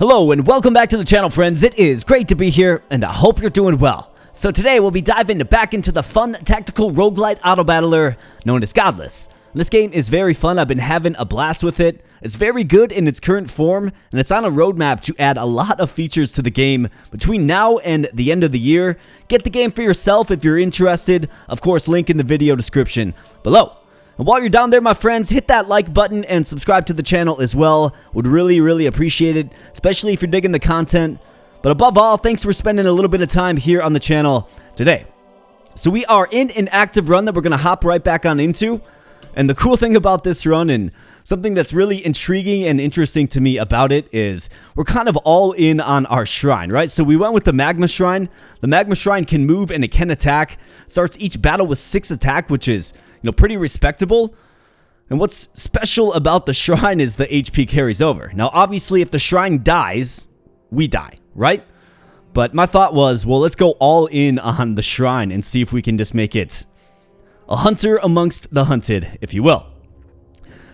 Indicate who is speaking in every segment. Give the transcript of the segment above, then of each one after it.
Speaker 1: Hello and welcome back to the channel, friends. It is great to be here and I hope you're doing well. So today we'll be diving back into the fun tactical roguelite Autobattler known as Godless. This game is very fun. I've been having a blast with it. It's very good in its current form and it's on a roadmap to add a lot of features to the game between now and the end of the year. Get the game for yourself if you're interested. Of course, link in the video description below. And while you're down there, my friends, hit that like button and subscribe to the channel as well. Would really appreciate it, especially if you're digging the content. But above all, thanks for spending a little bit of time here on the channel today. So we are in an active run that we're going to hop right back on into. And the cool thing about this run, and something that's really intriguing and interesting to me about it, is we're kind of all in on our shrine, right? So we went with the magma shrine. The magma shrine can move and it can attack. Starts each battle with 6 attack, which is, pretty respectable. And what's special about the shrine is the HP carries over. Now, obviously, if the shrine dies, we die, right? But my thought was, well, let's go all in on the shrine and see if we can just make it a hunter amongst the hunted, if you will.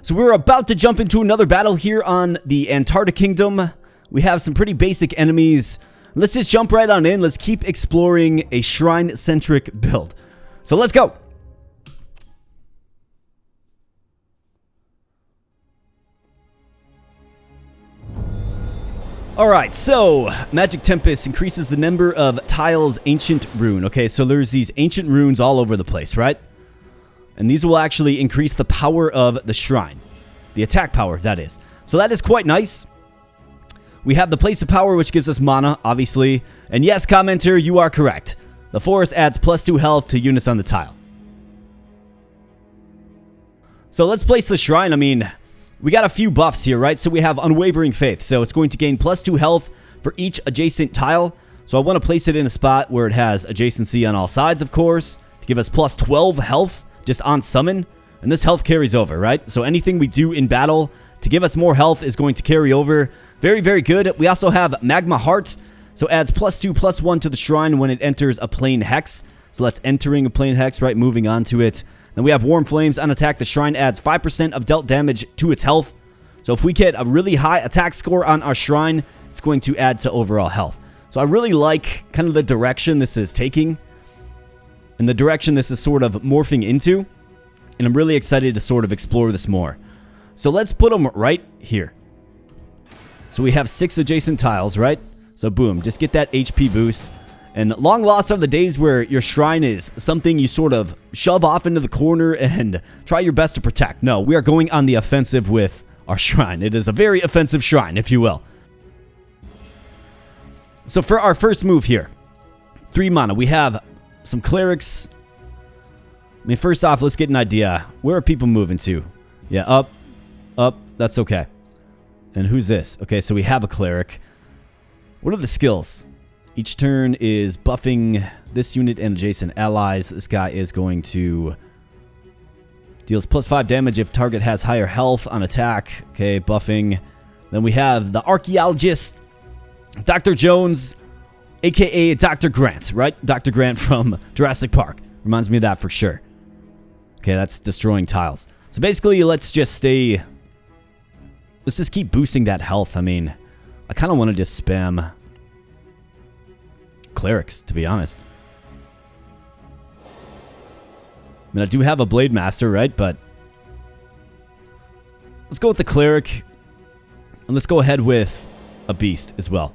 Speaker 1: So we're about to jump into another battle here on the Antarctic Kingdom. We have some pretty basic enemies. Let's just jump right on in. Let's keep exploring a shrine-centric build. So let's go. Alright, so Magic Tempest increases the number of tiles Ancient Rune. Okay, so there's these ancient runes all over the place, right? And these will actually increase the power of the shrine. The attack power, that is. So that is quite nice. We have the Place of Power, which gives us mana, obviously. And yes, commenter, you are correct. The forest adds +2 health to units on the tile. So let's place the shrine. I mean, we got a few buffs here, right? So we have Unwavering Faith. So it's going to gain +2 health for each adjacent tile. So I want to place it in a spot where it has adjacency on all sides, of course, to give us +12 health just on summon. And this health carries over, right? So anything we do in battle to give us more health is going to carry over. Very good. We also have Magma Heart. So adds +2/+1 to the shrine when it enters a plane hex. So that's entering a plane hex, right? Moving on to it. Then we have Warm Flames. On attack, the shrine adds 5% of dealt damage to its health. So if we get a really high attack score on our shrine, it's going to add to overall health. So I really like kind of the direction this is taking and the direction this is sort of morphing into. And I'm really excited to sort of explore this more. So let's put them right here. So we have 6 adjacent tiles, right? So boom, just get that HP boost. And long lost are the days where your shrine is something you sort of shove off into the corner and try your best to protect. No, we are going on the offensive with our shrine. It is a very offensive shrine, if you will. So for our first move here, 3 mana, we have some clerics. I mean, first off, let's get an idea. Where are people moving to? Yeah, up, that's okay. And who's this? Okay, so we have a cleric. What are the skills? Each turn is buffing this unit and adjacent allies. This guy is going to deals +5 damage if target has higher health on attack. Okay, buffing. Then we have the archaeologist, Dr. Jones, aka Dr. Grant, right? Dr. Grant from Jurassic Park. Reminds me of that for sure. Okay, that's destroying tiles. So basically, let's just keep boosting that health. I mean, I kind of want to just spam clerics, to be honest. I mean, I do have a Blade Master, right? But let's go with the cleric. And let's go ahead with a beast as well.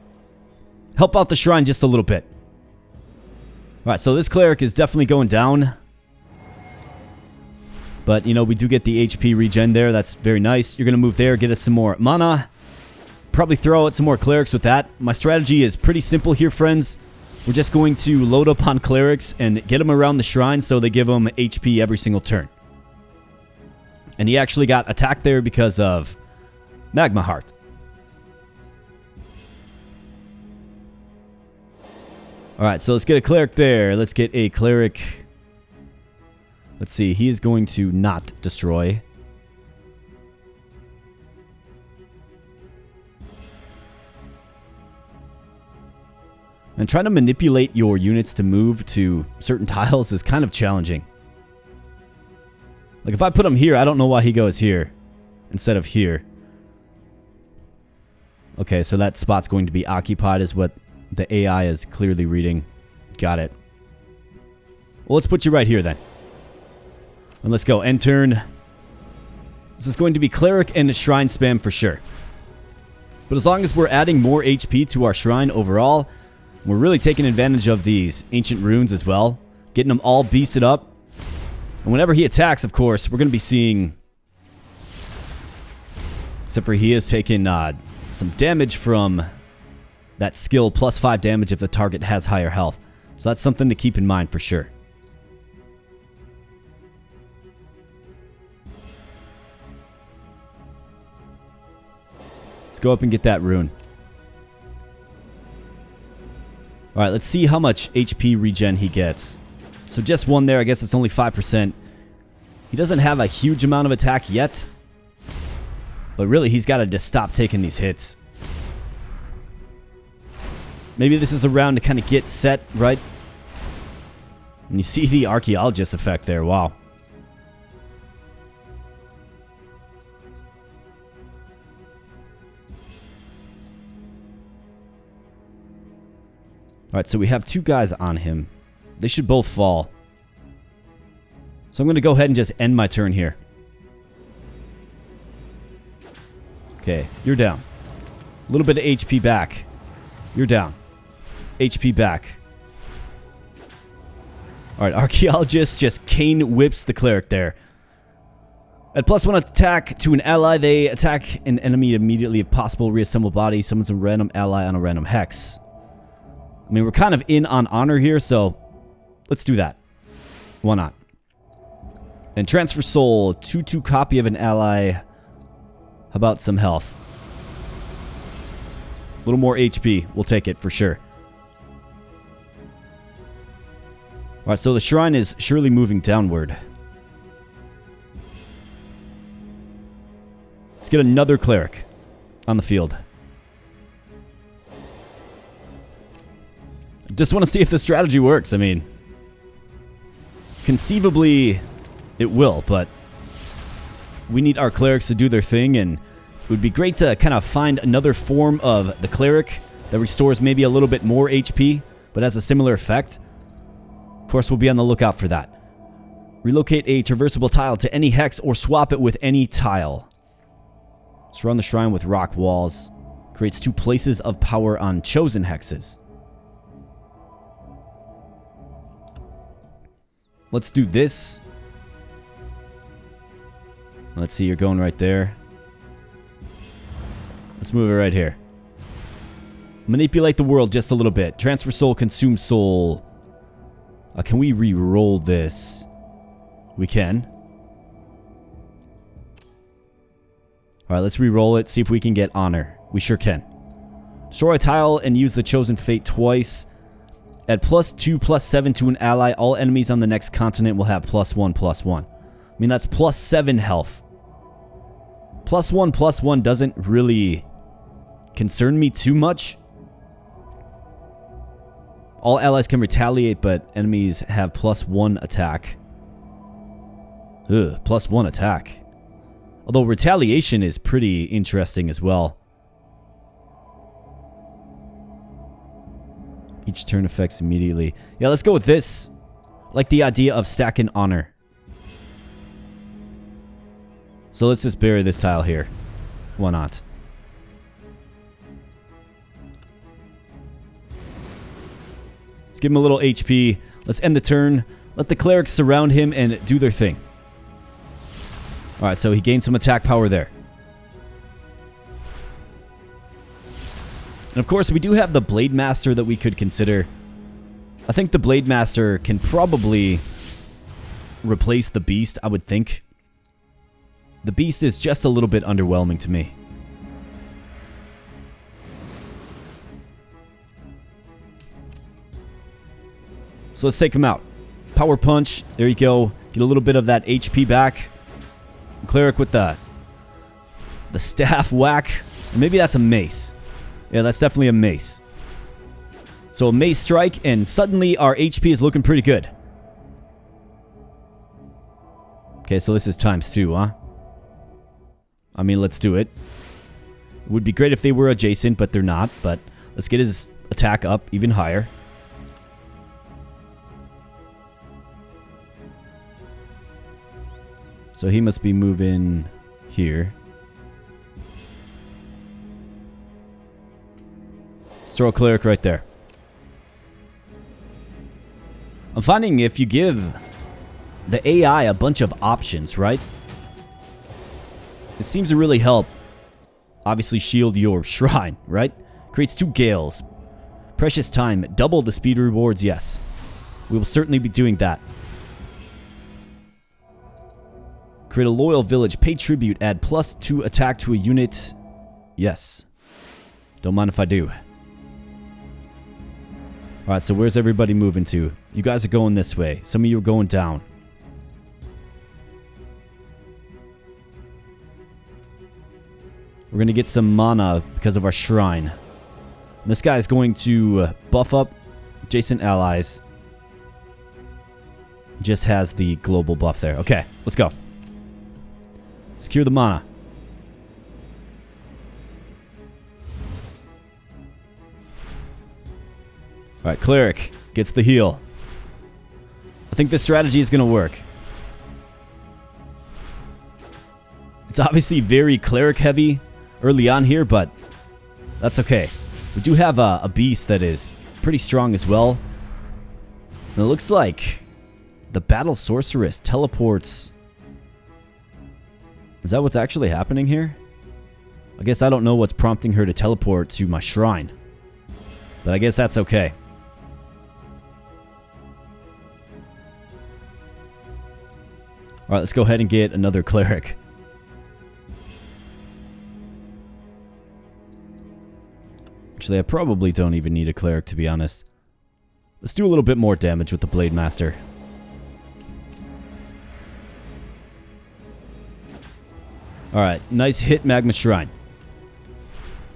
Speaker 1: Help out the shrine just a little bit. Alright, so this cleric is definitely going down. But, we do get the HP regen there. That's very nice. You're going to move there, get us some more mana. Probably throw out some more clerics with that. My strategy is pretty simple here, friends. We're just going to load up on clerics and get them around the shrine so they give them HP every single turn. And he actually got attacked there because of Magma Heart. Alright, so let's get a cleric there. Let's get a cleric. Let's see, he is going to not destroy. And trying to manipulate your units to move to certain tiles is kind of challenging. Like if I put him here, I don't know why he goes here instead of here. Okay, so that spot's going to be occupied is what the AI is clearly reading. Got it. Well, let's put you right here then. And let's go. End turn. This is going to be cleric and shrine spam for sure. But as long as we're adding more HP to our shrine overall, we're really taking advantage of these ancient runes as well. Getting them all beasted up. And whenever he attacks, of course, we're going to be seeing... Except for he is taking some damage from that skill, plus 5 damage if the target has higher health. So that's something to keep in mind for sure. Let's go up and get that rune. Alright, let's see how much HP regen he gets. So just one there, I guess it's only 5%. He doesn't have a huge amount of attack yet. But really, he's got to just stop taking these hits. Maybe this is a round to kind of get set, right? And you see the archaeologist effect there, wow. Alright, so we have 2 guys on him. They should both fall. So I'm going to go ahead and just end my turn here. Okay, you're down. A little bit of HP back. You're down. HP back. Alright, archaeologist just cane whips the cleric there. At +1 attack to an ally, they attack an enemy immediately if possible. Reassemble body, summons a random ally on a random hex. I mean, we're kind of in on honor here, so let's do that. Why not? And transfer soul, 2/2 copy of an ally. How about some health? A little more HP. We'll take it for sure. Alright, so the shrine is surely moving downward. Let's get another cleric on the field. Just want to see if the strategy works. I mean, conceivably it will, but we need our clerics to do their thing, and it would be great to kind of find another form of the cleric that restores maybe a little bit more HP, but has a similar effect. Of course, we'll be on the lookout for that. Relocate a traversable tile to any hex or swap it with any tile. Surround the shrine with rock walls. Creates 2 places of power on chosen hexes. Let's do this. Let's see, you're going right there. Let's move it right here. Manipulate the world just a little bit. Transfer soul, consume soul. Can we re-roll this? We can. Alright, let's re-roll it. See if we can get honor. We sure can. Destroy a tile and use the chosen fate twice. Add +2/+7 to an ally. All enemies on the next continent will have +1/+1. I mean, that's +7 health. +1/+1 doesn't really concern me too much. All allies can retaliate, but enemies have +1 attack. Ugh, +1 attack. Although retaliation is pretty interesting as well. Each turn affects immediately. Yeah, let's go with this. I like the idea of stacking honor. So let's just bury this tile here. Why not? Let's give him a little HP. Let's end the turn. Let the clerics surround him and do their thing. Alright, so he gained some attack power there. And of course, we do have the Blade Master that we could consider. I think the Blade Master can probably replace the Beast, I would think. The Beast is just a little bit underwhelming to me. So let's take him out. Power Punch. There you go. Get a little bit of that HP back. Cleric with the staff whack. Or maybe that's a mace. Yeah, that's definitely a mace. So a mace strike, and suddenly our HP is looking pretty good. Okay, so this is ×2, huh? I mean, let's do it. It would be great if they were adjacent, but they're not. But let's get his attack up even higher. So he must be moving here. Let's throw a cleric right there. I'm finding if you give the AI a bunch of options, right? It seems to really help. Obviously shield your shrine, right? Creates 2 gales. Precious time. Double the speed rewards, yes. We will certainly be doing that. Create a loyal village. Pay tribute. Add +2 attack to a unit. Yes. Don't mind if I do. Alright, so where's everybody moving to? You guys are going this way. Some of you are going down. We're going to get some mana because of our shrine. And this guy is going to buff up adjacent allies. Just has the global buff there. Okay, let's go. Secure the mana. Alright, cleric gets the heal. I think this strategy is going to work. It's obviously very cleric heavy early on here, but that's okay. We do have a beast that is pretty strong as well. And it looks like the battle sorceress teleports. Is that what's actually happening here? I guess I don't know what's prompting her to teleport to my shrine. But I guess that's okay. Alright, let's go ahead and get another cleric. Actually, I probably don't even need a cleric, to be honest. Let's do a little bit more damage with the Blade Master. Alright, nice hit, Magma Shrine.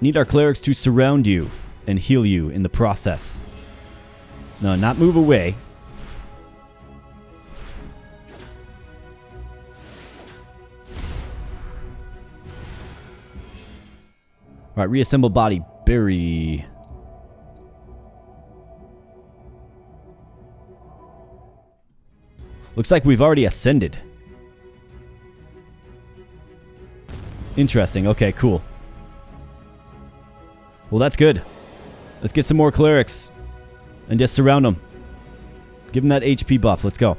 Speaker 1: Need our clerics to surround you and heal you in the process. No, not move away. Alright, reassemble body. Bury. Looks like we've already ascended. Interesting. Okay, cool. Well, that's good. Let's get some more clerics. And just surround them. Give them that HP buff. Let's go.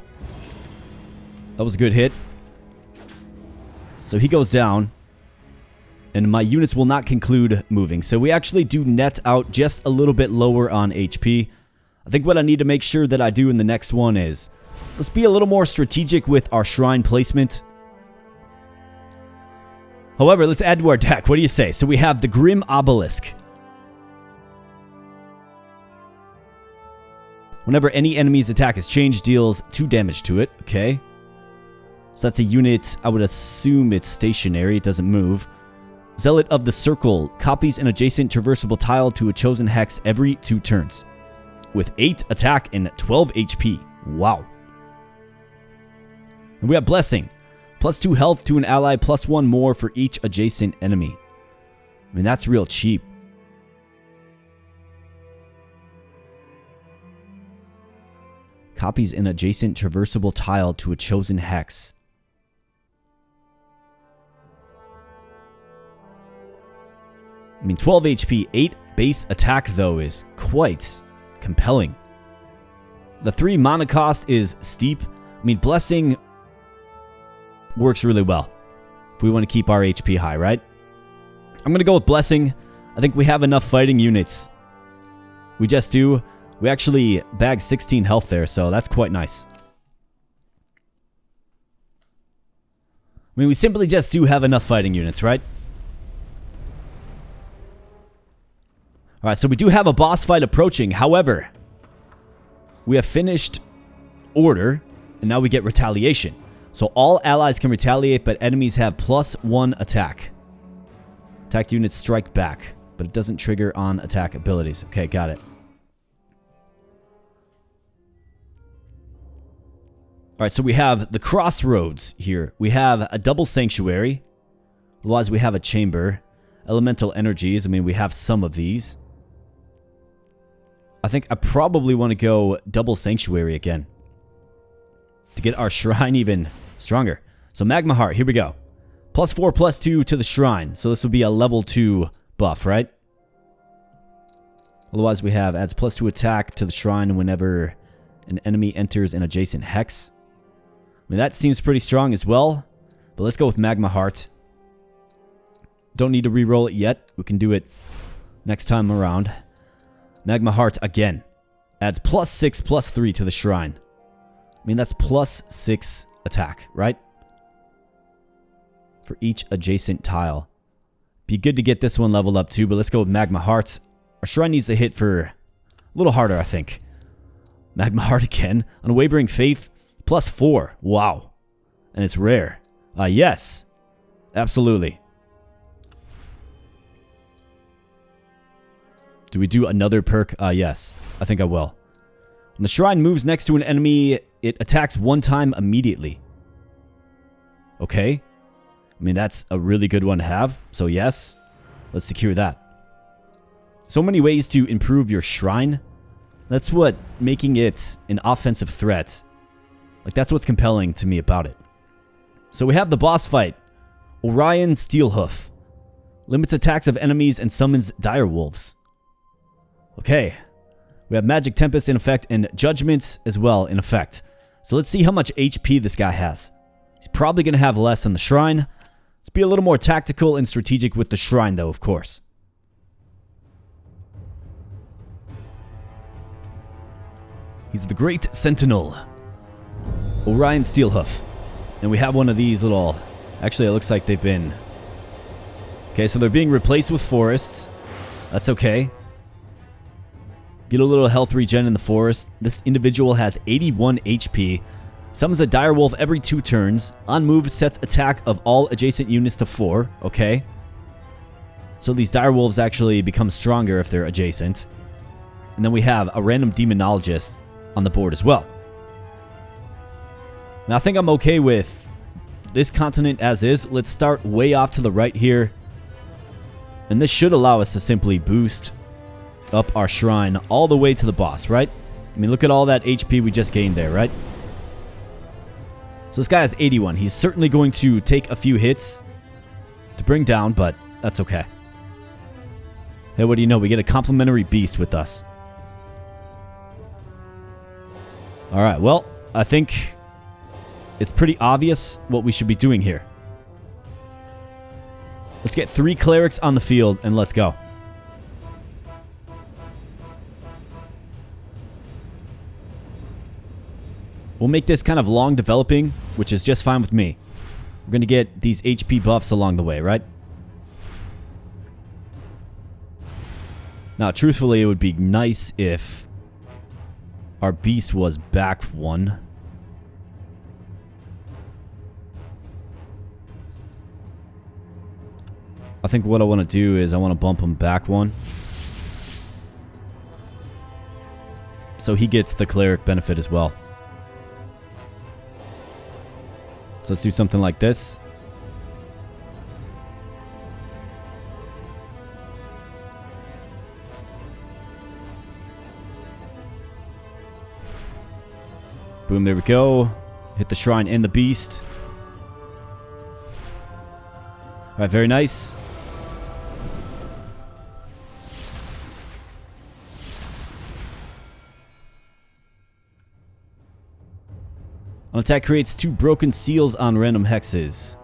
Speaker 1: That was a good hit. So he goes down. And my units will not conclude moving. So we actually do net out just a little bit lower on HP. I think what I need to make sure that I do in the next one is let's be a little more strategic with our shrine placement. However, let's add to our deck. What do you say? So we have the Grim Obelisk. Whenever any enemy's attack is changed, deals 2 damage to it. Okay. So that's a unit. I would assume it's stationary. It doesn't move. Zealot of the Circle copies an adjacent traversable tile to a chosen hex every 2 turns. With 8 attack and 12 HP. Wow. And we have Blessing. +2 health to an ally, +1 more for each adjacent enemy. I mean, that's real cheap. Copies an adjacent traversable tile to a chosen hex. I mean, 12 HP, 8 base attack, though, is quite compelling. The 3 mana cost is steep. I mean, Blessing works really well if we want to keep our HP high, right? I'm going to go with Blessing. I think we have enough fighting units. We just do. We actually bagged 16 health there, so that's quite nice. I mean, we simply just do have enough fighting units, right? Alright, so we do have a boss fight approaching. However, we have finished Order, and now we get Retaliation. So all allies can retaliate, but enemies have +1 attack. Attack units strike back, but it doesn't trigger on attack abilities. Okay, got it. Alright, so we have the Crossroads here. We have a double Sanctuary. Otherwise, we have a Chamber. Elemental energies. I mean, we have some of these. I think I probably want to go double sanctuary again to get our shrine even stronger. So magma heart, here we go. +4, +2 to the shrine. So this would be a level 2 buff, right? Otherwise we have adds +2 attack to the shrine whenever an enemy enters an adjacent hex. I mean, that seems pretty strong as well. But let's go with magma heart. Don't need to re-roll it yet. We can do it next time around. Magma heart again. Adds +6, +3 to the shrine. I mean, that's +6 attack, right? For each adjacent tile. Be good to get this one leveled up too, but let's go with magma heart. Our shrine needs to hit for a little harder, I think. Magma heart again. Unwavering faith, +4. Wow. And it's rare. Yes. Absolutely. Do we do another perk? Yes. I think I will. When the shrine moves next to an enemy, it attacks one time immediately. Okay. I mean, that's a really good one to have. So yes. Let's secure that. So many ways to improve your shrine. That's what making it an offensive threat. Like, that's what's compelling to me about it. So we have the boss fight. Orion Steelhoof. Limits attacks of enemies and summons dire wolves. Okay. We have Magic Tempest in effect and Judgment as well in effect. So let's see how much HP this guy has. He's probably going to have less than the shrine. Let's be a little more tactical and strategic with the shrine though, of course. He's the Great Sentinel. Orion Steelhoof. And we have one of these little... Actually, it looks like they've been... Okay, so they're being replaced with forests. That's okay. Get a little health regen in the forest. This individual has 81 HP. Summons a dire wolf every 2 turns. On move, sets attack of all adjacent units to 4. Okay. So these dire wolves actually become stronger if they're adjacent. And then we have a random demonologist on the board as well. Now I think I'm okay with this continent as is. Let's start way off to the right here. And this should allow us to simply boost up our shrine all the way to the boss, right? I mean, look at all that HP we just gained there, right? So this guy has 81. He's certainly going to take a few hits to bring down, but that's okay. Hey, what do you know? We get a complimentary beast with us. Alright, well, I think it's pretty obvious what we should be doing here. Let's get 3 clerics on the field and let's go. We'll make this kind of long developing, which is just fine with me. We're going to get these HP buffs along the way, right? Now, truthfully, it would be nice if our beast was back 1. I think what I want to do is I want to bump him back 1. So he gets the cleric benefit as well. So let's do something like this. Boom, there we go. Hit the shrine and the beast. Alright, very nice. On attack creates 2 broken seals on random hexes.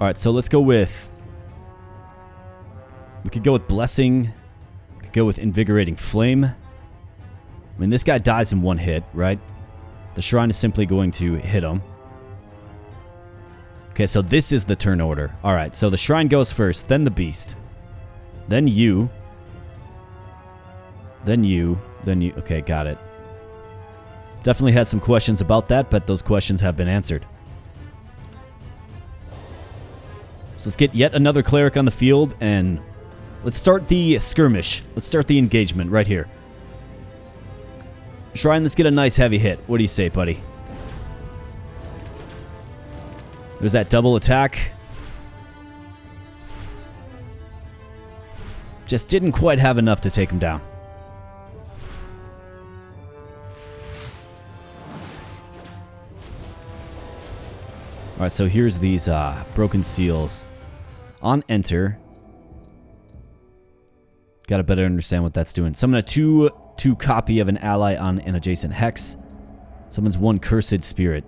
Speaker 1: Alright, so let's go with... We could go with Blessing. We could go with Invigorating Flame. I mean, this guy dies in 1 hit, right? The shrine is simply going to hit him. Okay, so this is the turn order. Alright, so the shrine goes first, then the beast. Then you. Then you. Then you. Okay, got it. Definitely had some questions about that, but those questions have been answered. So let's get yet another cleric on the field, and let's start the skirmish. Let's start the engagement right here. Shrine, let's get a nice heavy hit. What do you say, buddy? There's that double attack. Just didn't quite have enough to take him down. Alright, so here's these broken seals. On enter. Gotta better understand what that's doing. Summon a 2/2 copy of an ally on an adjacent hex. Summons 1 cursed spirit.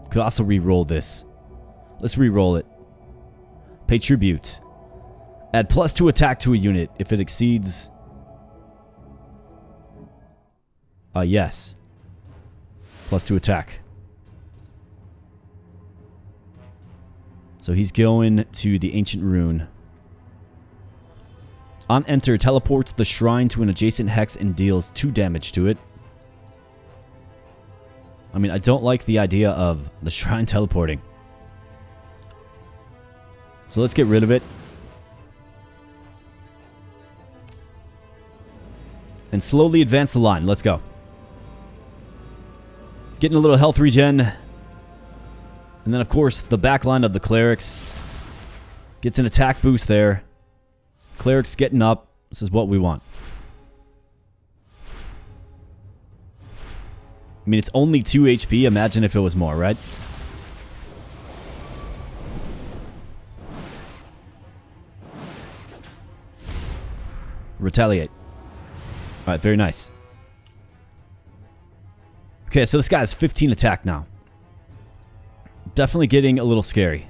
Speaker 1: Could also re-roll this. Let's re-roll it. Pay tribute. Add +2 attack to a unit if it exceeds... yes. +2 attack. So he's going to the ancient rune. On enter, teleports the shrine to an adjacent hex and deals 2 damage to it. I mean, I don't like the idea of the shrine teleporting. So let's get rid of it. And slowly advance the line. Let's go. Getting a little health regen. And then, of course, the back line of the clerics gets an attack boost there. Clerics getting up. This is what we want. I mean, it's only 2 HP. Imagine if it was more, right? Retaliate. Alright, very nice. Okay, so this guy has 15 attack now. Definitely getting a little scary.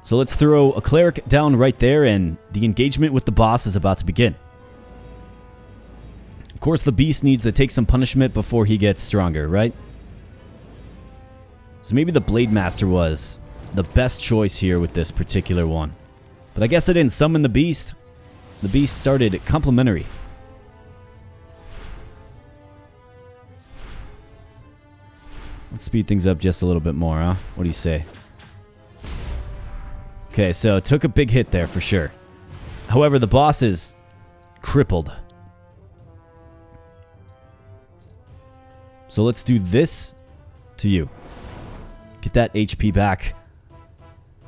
Speaker 1: So let's throw a cleric down right there, and the engagement with the boss is about to begin. Of course, the beast needs to take some punishment before he gets stronger, right? So maybe the Blade Master was the best choice here with this particular one. But I guess I didn't summon the beast. The beast started complimentary. Let's speed things up just a little bit more, huh? What do you say? Okay, so took a big hit there for sure. However, the boss is crippled. So let's do this to you. Get that HP back.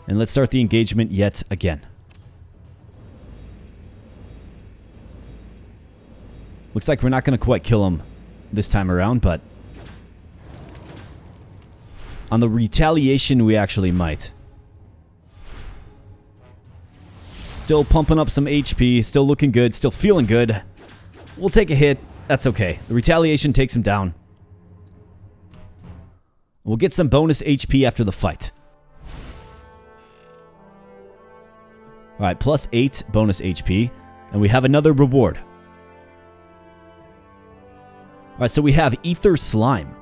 Speaker 1: And let's start the engagement yet again. Looks like we're not going to quite kill him this time around, but on the retaliation, we actually might. Still pumping up some HP, still looking good, still feeling good. We'll take a hit. That's okay. The retaliation takes him down. We'll get some bonus HP after the fight. Alright, +8 bonus HP. And we have another reward. Alright, so we have Ether Slime.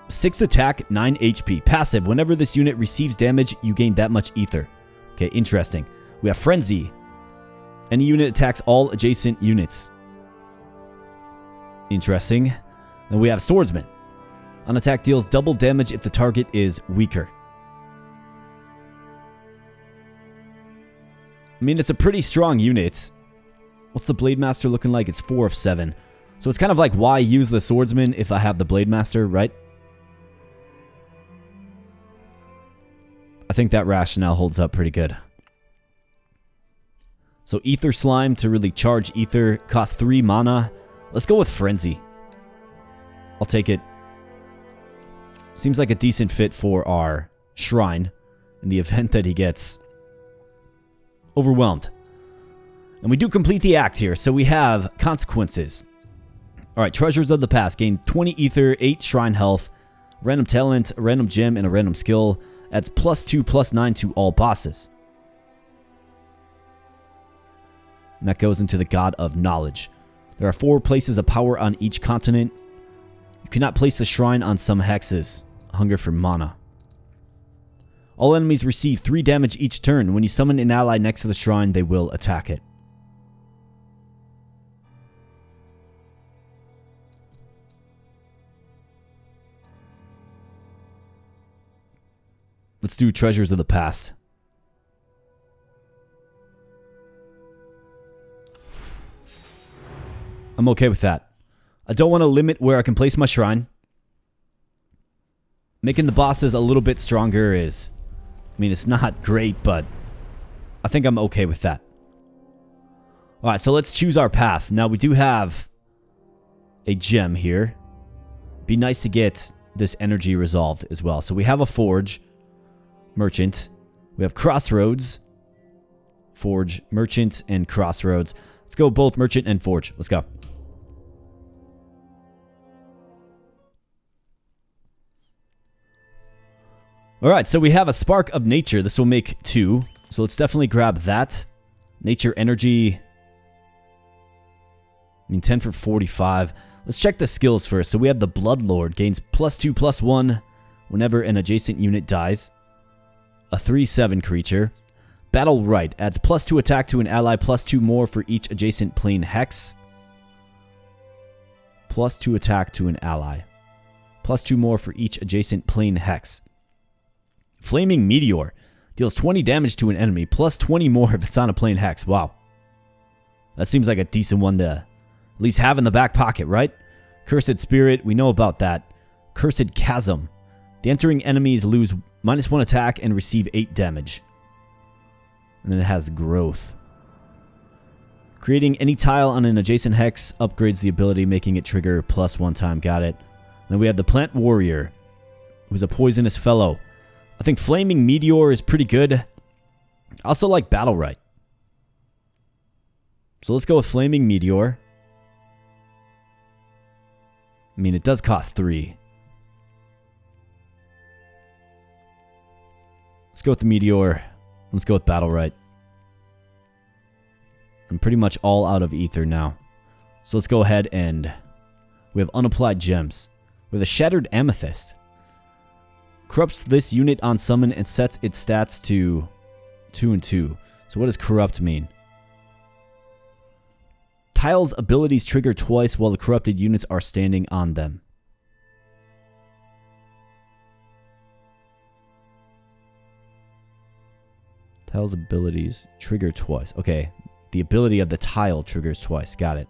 Speaker 1: 6 attack, 9 HP. Passive, whenever this unit receives damage, you gain that much Ether. Okay, interesting. We have Frenzy. Any unit attacks all adjacent units. Interesting. Then we have Swordsman. On attack deals double damage if the target is weaker. I mean, it's a pretty strong unit. What's the Blade Master looking like? It's 4 of 7. So it's kind of like, why use the Swordsman if I have the Blade Master, right? I think that rationale holds up pretty good. So Ether Slime to really charge Ether. Cost 3 mana. Let's go with Frenzy. I'll take it. Seems like a decent fit for our shrine in the event that he gets overwhelmed. And we do complete the act here, so we have consequences. Alright, Treasures of the Past. Gain 20 Ether, 8 Shrine Health, random talent, a random gem, and a random skill. Adds +2/+9 to all bosses. And that goes into the God of Knowledge. There are 4 places of power on each continent. You cannot place a shrine on some hexes. Hunger for mana. All enemies receive 3 damage each turn. When you summon an ally next to the shrine, they will attack it. Let's do Treasures of the Past. I'm okay with that. I don't want to limit where I can place my shrine. Making the bosses a little bit stronger is... I mean, it's not great, but I think I'm okay with that. Alright, so let's choose our path. Now, we do have a gem here. Be nice to get this energy resolved as well. So we have a forge, merchant. We have crossroads, forge, merchant, and crossroads. Let's go both merchant and forge. Let's go. Alright, so we have a spark of nature. This will make 2. So let's definitely grab that. Nature energy. I mean, 10 for 45. Let's check the skills first. So we have the Bloodlord. Gains +2/+1 whenever an adjacent unit dies. A 3/7 creature. Battle-Right. Adds +2 attack to an ally, +2 more for each adjacent plane hex. +2 attack to an ally. +2 more for each adjacent plane hex. Flaming Meteor. Deals 20 damage to an enemy, +20 more if it's on a plane hex. Wow. That seems like a decent one to at least have in the back pocket, right? Cursed Spirit, we know about that. Cursed Chasm. The entering enemies lose -1 attack and receive 8 damage. And then it has Growth. Creating any tile on an adjacent hex upgrades the ability, making it trigger +1 time. Got it. Then we have the Plant Warrior, who's a poisonous fellow. I think Flaming Meteor is pretty good. I also like Battle-Right. So let's go with Flaming Meteor. I mean, it does cost 3. Let's go with the Meteor. Let's go with Battle-Right. I'm pretty much all out of ether now. So let's go ahead and... we have unapplied gems. We have a Shattered Amethyst. Corrupts this unit on summon and sets its stats to 2 and 2. So what does corrupt mean? Tiles' abilities trigger twice while the corrupted units are standing on them. Tiles' abilities trigger twice. Okay, the ability of the tile triggers twice. Got it.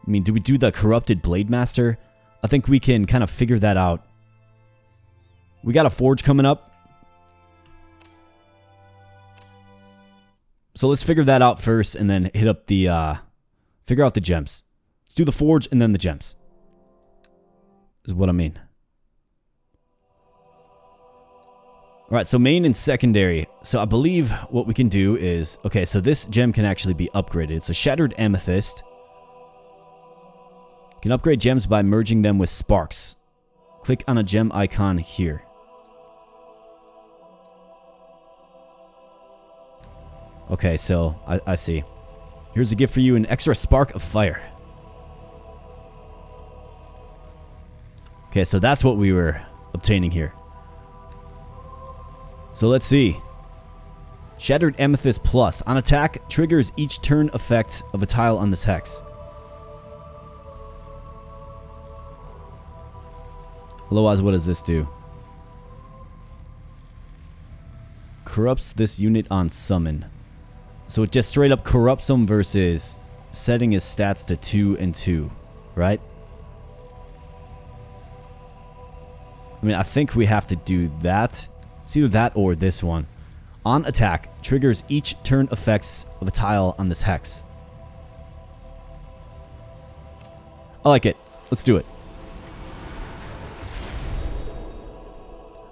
Speaker 1: I mean, do we do the corrupted Blade Master? I think we can kind of figure that out. We got a forge coming up. So let's figure that out first and then hit up the, figure out the gems. Let's do the forge and then the gems. Is what I mean. Alright, so main and secondary. So I believe what we can do is... okay, so this gem can actually be upgraded. It's a Shattered Amethyst. You can upgrade gems by merging them with sparks. Click on a gem icon here. Okay, so I see. Here's a gift for you, an extra spark of fire. Okay, so that's what we were obtaining here. So let's see. Shattered Amethyst Plus. On attack, triggers each turn effect of a tile on this hex. Otherwise, what does this do? Corrupts this unit on summon. So it just straight up corrupts them versus setting his stats to 2 and 2, right? I mean, I think we have to do that. It's either that or this one. On attack, triggers each turn effects of a tile on this hex. I like it. Let's do it.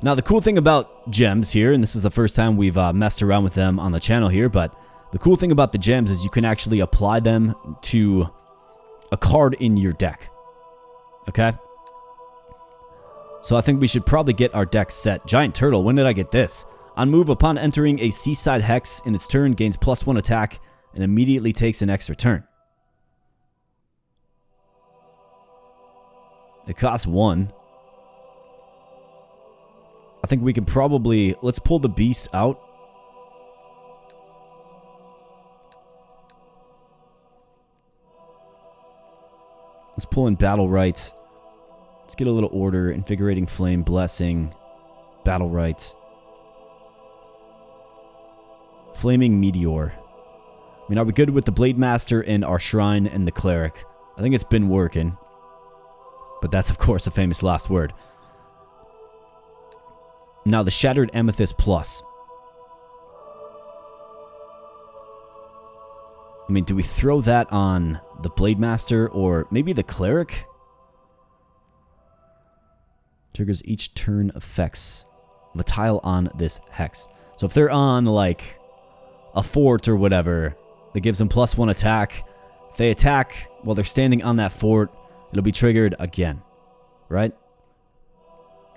Speaker 1: Now, the cool thing about gems here, and this is the first time we've messed around with them on the channel here, but the cool thing about the gems is you can actually apply them to a card in your deck. Okay? So I think we should probably get our deck set. Giant Turtle, when did I get this? On move, upon entering a seaside hex in its turn, gains +1 attack and immediately takes an extra turn. It costs 1. I think we can probably... let's pull the beast out. Let's pull in Battle-Right. Let's get a little order. Invigorating Flame, Blessing, Battle-Right. Flaming Meteor. I mean, are we good with the Blade Master and our Shrine and the Cleric? I think it's been working. But that's, of course, a famous last word. Now, the Shattered Amethyst Plus. I mean, do we throw that on the Blade Master or maybe the Cleric? Triggers each turn effects of a tile on this hex. So if they're on, like, a fort or whatever, that gives them +1 attack. If they attack while they're standing on that fort, it'll be triggered again. Right?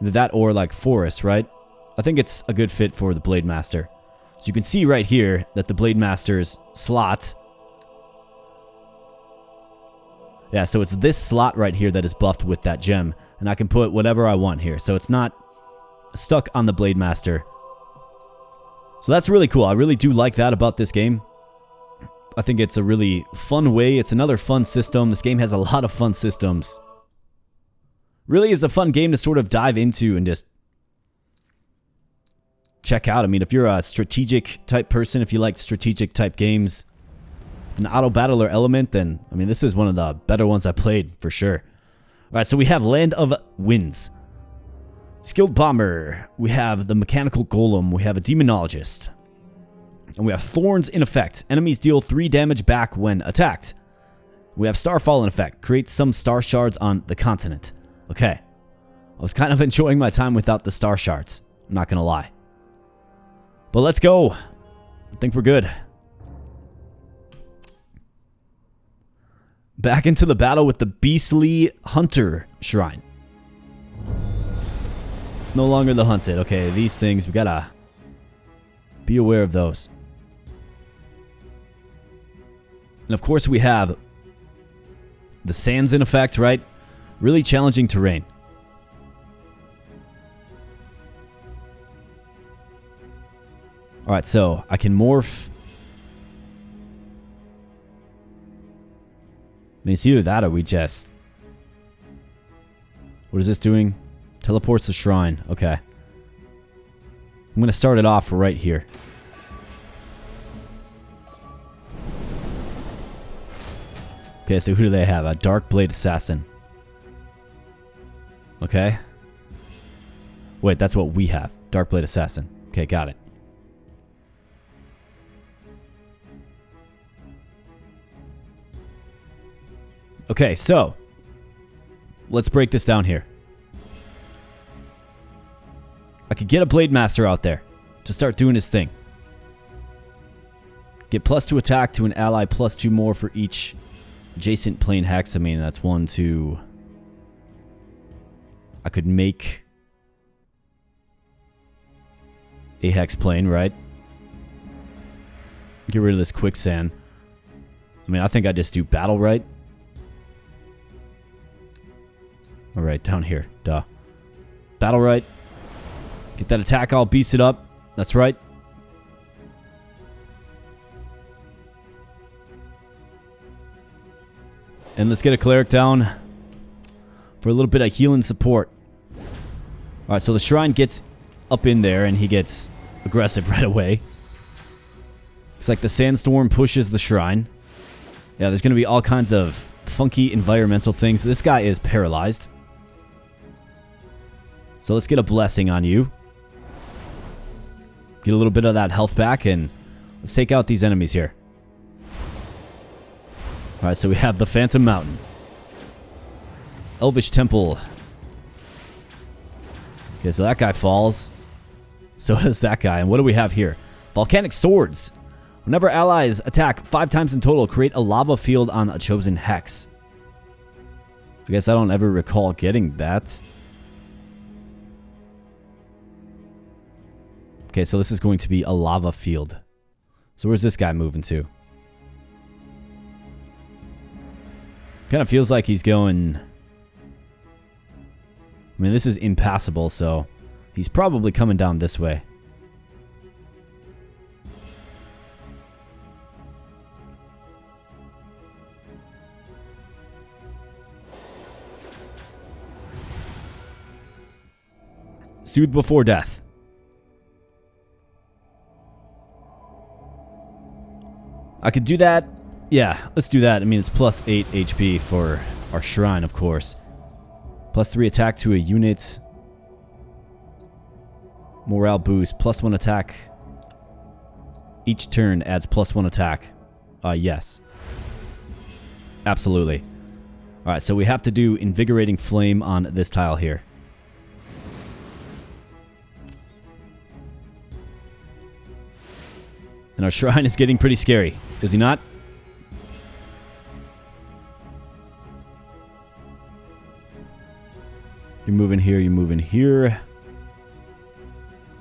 Speaker 1: Either that or, like, forest, right? I think it's a good fit for the Blade Master. So you can see right here that the Blade Master's slot... Yeah, so it's this slot right here that is buffed with that gem. And I can put whatever I want here. So it's not stuck on the Blade Master. So that's really cool. I really do like that about this game. I think it's a really fun way. It's another fun system. This game has a lot of fun systems. Really is a fun game to sort of dive into and just check out. I mean, if you're a strategic type person, if you like strategic type games, an Autobattler element, then, I mean, this is one of the better ones I played, for sure. Alright, so we have Land of Winds. Skilled Bomber. We have the Mechanical Golem. We have a Demonologist. And we have Thorns in effect. Enemies deal 3 damage back when attacked. We have Starfall in effect. Creates some star shards on the continent. Okay. I was kind of enjoying my time without the star shards. I'm not gonna lie. But let's go. I think we're good. Back into the battle with the Beastly Hunter Shrine. It's no longer the Hunted. Okay, these things, we gotta be aware of those. And of course we have the sands in effect, right? Really challenging terrain. Alright, so I can morph. I mean, it's either that or we just... What is this doing? Teleports the shrine. Okay. I'm going to start it off right here. Okay, so who do they have? A Dark Blade Assassin. Okay. Wait, that's what we have. Dark Blade Assassin. Okay, got it. Okay, so let's break this down here. I could get a Blade Master out there to start doing his thing. Get +2 attack to an ally, +2 more for each adjacent plane hex. I mean, that's 1, 2. I could make a hex plane, right? Get rid of this quicksand. I mean, I think I just do battle, right? Alright, down here. Duh. Battle right. Get that attack all beast it up. That's right. And let's get a cleric down for a little bit of healing support. Alright, so the shrine gets up in there and he gets aggressive right away. Looks like the sandstorm pushes the shrine. Yeah, there's going to be all kinds of funky environmental things. This guy is paralyzed. So let's get a blessing on you. Get a little bit of that health back and let's take out these enemies here. Alright, so we have the Phantom Mountain. Elvish Temple. Okay, so that guy falls. So does that guy. And what do we have here? Volcanic Swords. Whenever allies attack 5 times in total, create a lava field on a chosen hex. I guess I don't ever recall getting that. Okay, so this is going to be a lava field. So where's this guy moving to? Kind of feels like he's going... I mean, this is impassable, so he's probably coming down this way. Soothe before death. I could do that. Yeah, let's do that. I mean, it's plus 8 HP for our shrine, of course. Plus 3 attack to a unit. Morale boost. Plus 1 attack. Each turn adds plus 1 attack. Yes. Absolutely. Alright, so we have to do Invigorating Flame on this tile here. And our shrine is getting pretty scary. Is he not? You're moving here, you're moving here.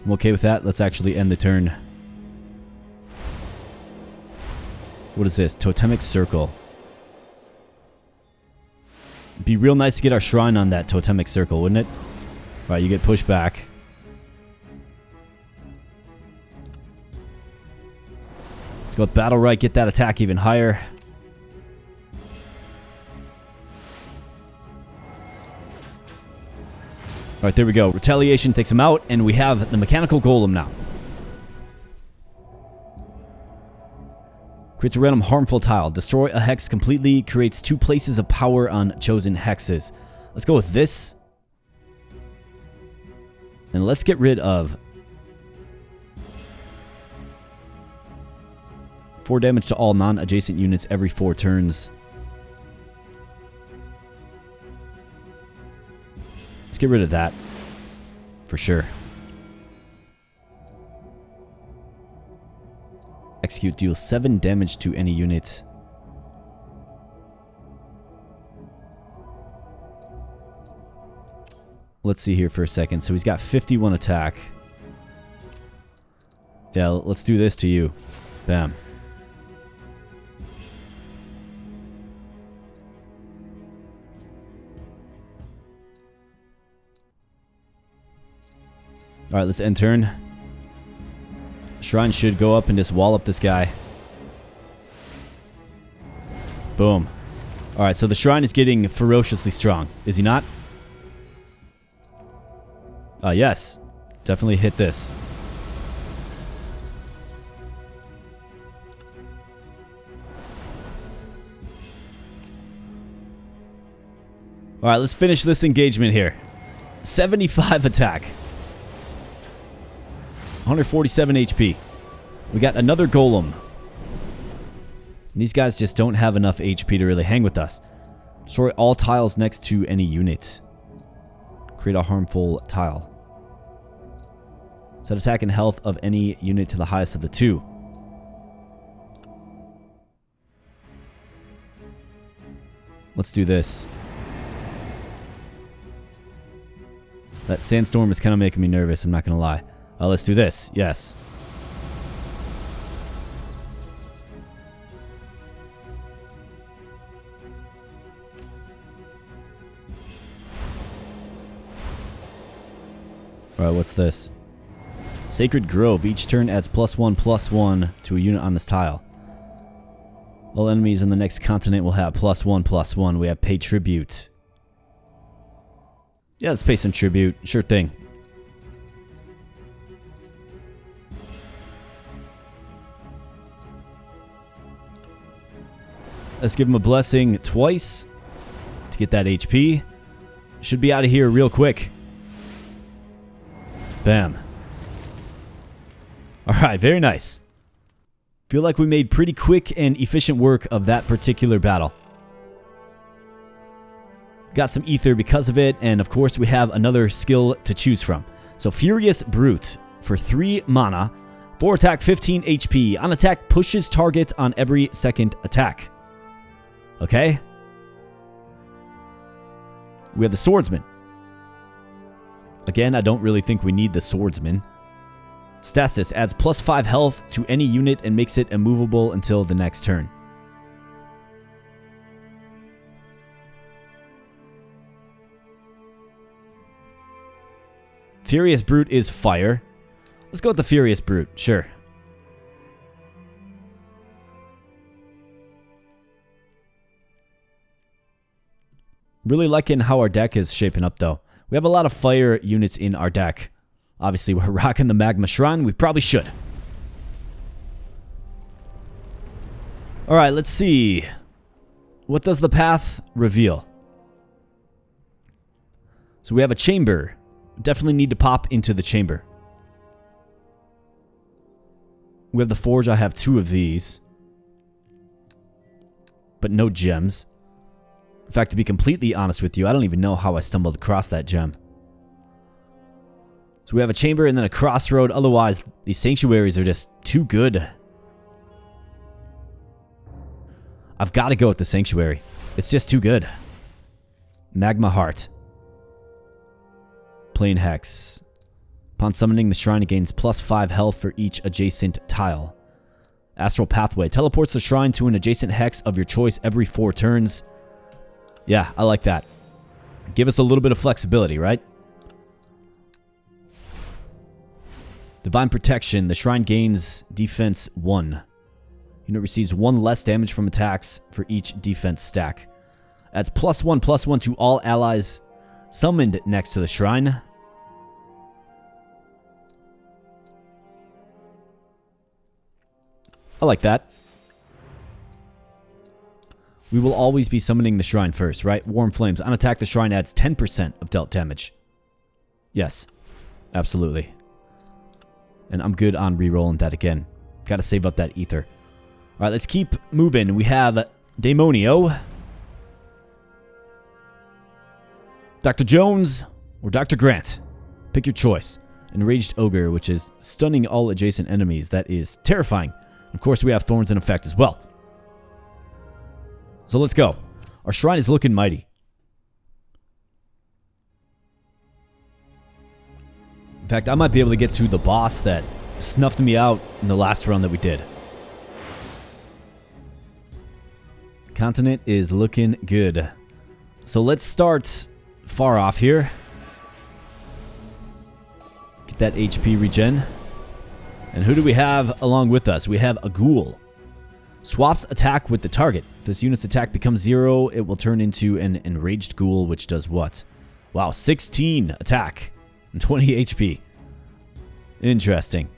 Speaker 1: I'm okay with that. Let's actually end the turn. What is this? Totemic Circle. It'd be real nice to get our shrine on that Totemic Circle, wouldn't it? Alright, you get pushed back. Let's go with Battle Right, get that attack even higher. Alright, there we go. Retaliation takes him out, and we have the Mechanical Golem now. Creates a random harmful tile. Destroy a hex completely. Creates 2 places of power on chosen hexes. Let's go with this. And let's get rid of 4 damage to all non-adjacent units every 4 turns. Let's get rid of that. For sure. Execute deals 7 damage to any unit. Let's see here for a second. So he's got 51 attack. Yeah, let's do this to you. Bam. Alright, let's end turn. Shrine should go up and just wall up this guy. Boom. Alright, so the shrine is getting ferociously strong. Is he not? Yes. Definitely hit this. Alright, let's finish this engagement here. 75 attack. 147 HP. We got another golem. These guys just don't have enough HP to really hang with us. Destroy all tiles next to any unit. Create a harmful tile. Set attack and health of any unit to the highest of the 2. Let's do this. That sandstorm is kind of making me nervous, I'm not going to lie. Let's do this. Yes. Alright, what's this? Sacred Grove. Each turn adds +1/+1 to a unit on this tile. All enemies on the next continent will have +1/+1. We have pay tribute. Yeah, let's pay some tribute. Sure thing. Let's give him a blessing twice to get that HP. Should be out of here real quick. Bam. Alright, very nice. Feel like we made pretty quick and efficient work of that particular battle. Got some ether because of it, and of course we have another skill to choose from. So Furious Brute for 3 mana, 4 attack, 15 HP. On attack, pushes target on every second attack. Okay. We have the Swordsman. Again, I don't really think we need the Swordsman. Stasis adds +5 health to any unit and makes it immovable until the next turn. Furious Brute is fire. Let's go with the Furious Brute. Sure. Really liking how our deck is shaping up, though. We have a lot of fire units in our deck. Obviously, we're rocking the Magma Shrine. We probably should. Alright, let's see. What does the path reveal? So we have a chamber. Definitely need to pop into the chamber. We have the forge. I have 2 of these. But no gems. In fact, to be completely honest with you, I don't even know how I stumbled across that gem. So we have a chamber and then a crossroad. Otherwise, these sanctuaries are just too good. I've got to go with the sanctuary. It's just too good. Magma Heart. Plain Hex. Upon summoning the shrine, it gains +5 health for each adjacent tile. Astral Pathway. Teleports the shrine to an adjacent hex of your choice every 4 turns. Yeah, I like that. Give us a little bit of flexibility, right? Divine Protection. The shrine gains defense 1. Unit receives 1 less damage from attacks for each defense stack. Adds +1/+1 to all allies summoned next to the shrine. I like that. We will always be summoning the shrine first, right? Warm Flames. On attack, the shrine adds 10% of dealt damage. Yes. Absolutely. And I'm good on re-rolling that again. Gotta save up that ether. Alright, let's keep moving. We have Daemonio, Dr. Jones, or Dr. Grant. Pick your choice. Enraged Ogre, which is stunning all adjacent enemies. That is terrifying. Of course, we have Thorns in effect as well. So let's go. Our shrine is looking mighty. In fact, I might be able to get to the boss that snuffed me out in the last run that we did. Continent is looking good. So let's start far off here. Get that HP regen. And who do we have along with us? We have a ghoul. Swaps attack with the target. If this unit's attack becomes 0, it will turn into an enraged ghoul, which does what? Wow, 16 attack and 20 HP. Interesting.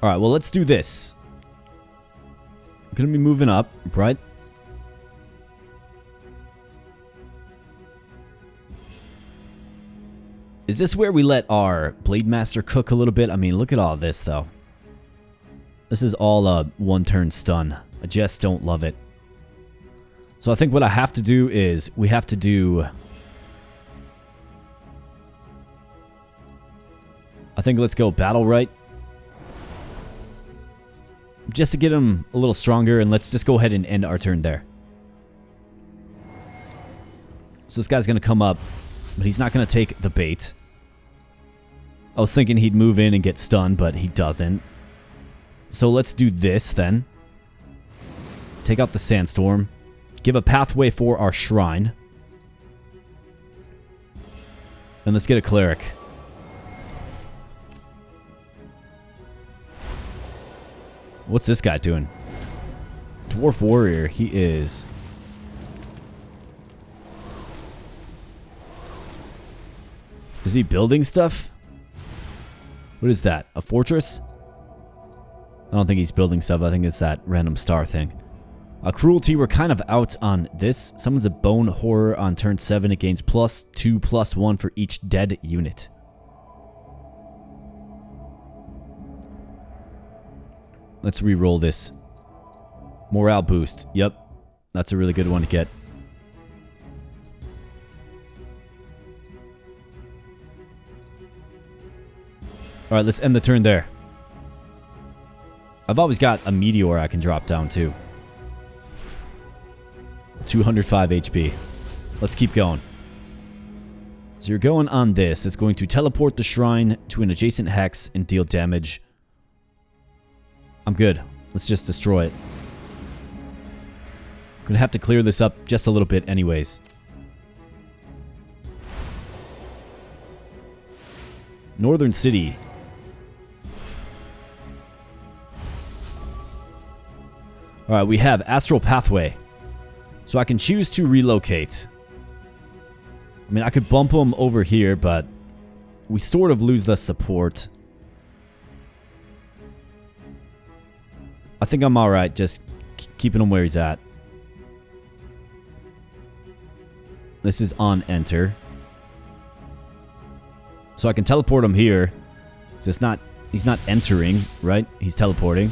Speaker 1: Alright, well, let's do this. I'm going to be moving up, right? Is this where we let our Blade Master cook a little bit? I mean, look at all this, though. This is all a one-turn stun. I just don't love it. So I think what I have to do is we have to do... I think let's go Battle Right. Just to get him a little stronger, and let's just go ahead and end our turn there. So this guy's going to come up, but he's not going to take the bait. I was thinking he'd move in and get stunned, but he doesn't. So let's do this then. Take out the Sandstorm. Give a pathway for our shrine. And let's get a Cleric. What's this guy doing? Dwarf Warrior, he is. Is he building stuff? What is that? A fortress? I don't think he's building stuff. I think it's that random star thing. Cruelty, we're kind of out on this. Summons a Bone Horror on turn 7. It gains +2/+1 for each dead unit. Let's re-roll this. Morale boost. Yep. That's a really good one to get. Alright, let's end the turn there. I've always got a Meteor I can drop down too. 205 HP. Let's keep going. So you're going on this. It's going to teleport the shrine to an adjacent hex and deal damage. I'm good. Let's just destroy it. I'm gonna have to clear this up just a little bit anyways. Northern City. Alright, we have Astral Pathway. So I can choose to relocate. I mean, I could bump them over here, but we sort of lose the support. I think I'm alright just keeping him where he's at. This is on enter. So I can teleport him here. So he's not entering, right? He's teleporting.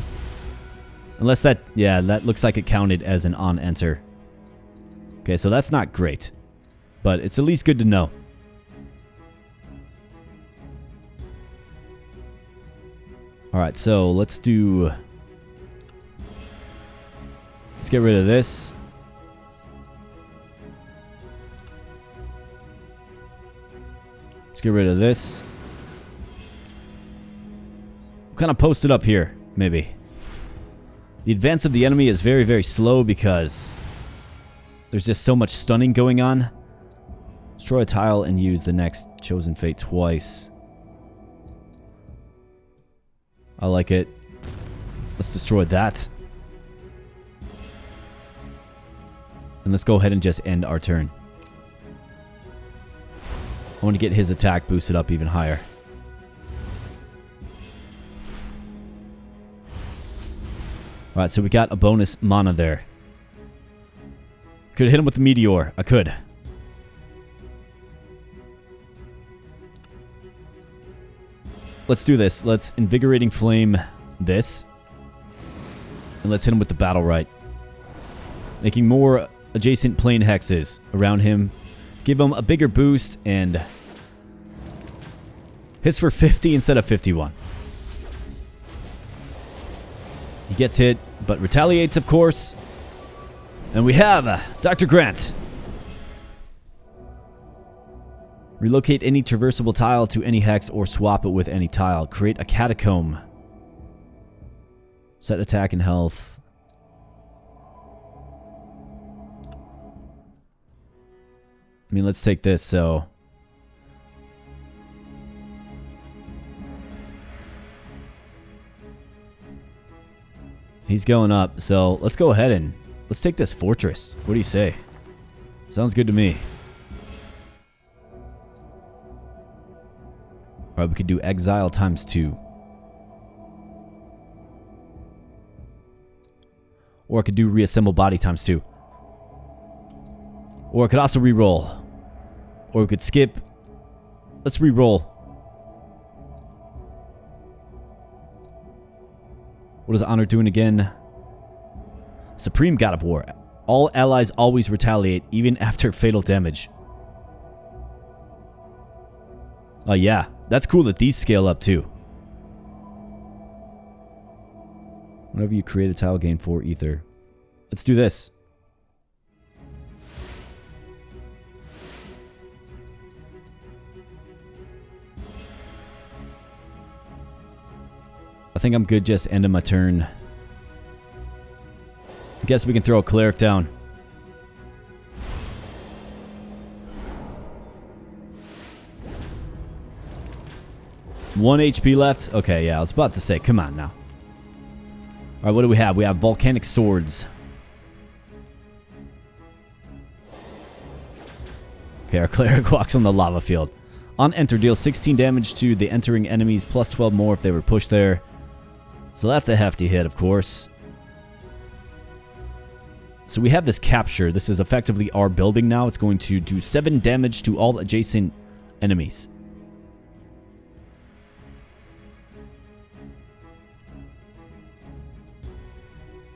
Speaker 1: Unless that, yeah, that looks like it counted as an on enter. Okay, so that's not great. But it's at least good to know. Alright, so let's get rid of this. Let's get rid of this. We'll kind of post it up here, maybe. The advance of the enemy is very, very slow because there's just so much stunning going on. Destroy a tile and use the next chosen fate twice. I like it. Let's destroy that. And let's go ahead and just end our turn. I want to get his attack boosted up even higher. Alright, so we got a bonus mana there. Could hit him with the meteor. I could. Let's do this. Let's Invigorating Flame this. And let's hit him with the Battle Right. Making more adjacent plane hexes around him. Give him a bigger boost and hits for 50 instead of 51. He gets hit, but retaliates, of course. And we have Dr. Grant. Relocate any traversable tile to any hex or swap it with any tile. Create a catacomb. Set attack and health. I mean, let's take this, so... He's going up, so let's go ahead and... Let's take this fortress. What do you say? Sounds good to me. Alright, we could do exile times 2. Or I could do reassemble body times 2. Or I could also re-roll. Or we could skip. Let's re-roll. What is Honor doing again? Supreme God of War. All allies always retaliate, even after fatal damage. Yeah. That's cool that these scale up too. Whenever you create a tile, gain 4 ether. Let's do this. I think I'm good just ending my turn. I guess we can throw a cleric down. One HP left? Okay, yeah, I was about to say, come on now. Alright, what do we have? We have volcanic swords. Okay, our cleric walks on the lava field. On enter, deal 16 damage to the entering enemies, plus 12 more if they were pushed there. So that's a hefty hit, of course. So we have this capture. This is effectively our building now. It's going to do 7 damage to all adjacent enemies.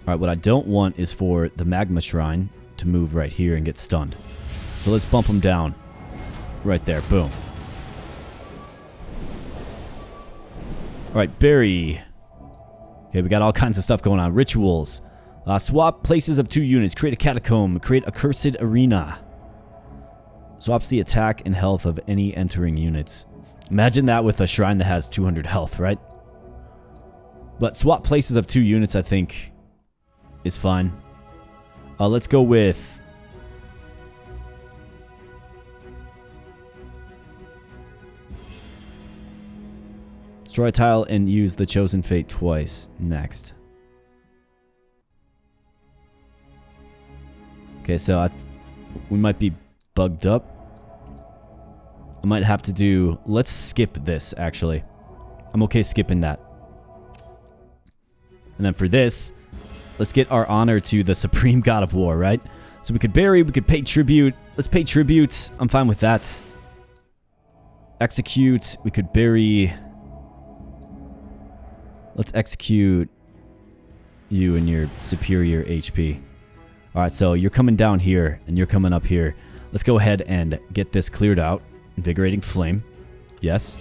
Speaker 1: Alright, what I don't want is for the magma shrine to move right here and get stunned. So let's bump him down. Right there, boom. Alright, berry. Okay, we got all kinds of stuff going on. Rituals. Swap places of 2 units. Create a catacomb. Create a cursed arena. Swaps the attack and health of any entering units. Imagine that with a shrine that has 200 health, right? But swap places of 2 units, I think, is fine. Let's go with... Destroy a tile and use the chosen fate twice. Next. Okay, so we might be bugged up. I might have to do... Let's skip this, actually. I'm okay skipping that. And then for this, let's get our honor to the supreme god of war, right? So we could bury, we could pay tribute. Let's pay tribute. I'm fine with that. Execute. We could bury. Let's execute you and your superior HP. Alright, so you're coming down here, and you're coming up here. Let's go ahead and get this cleared out. Invigorating Flame. Yes.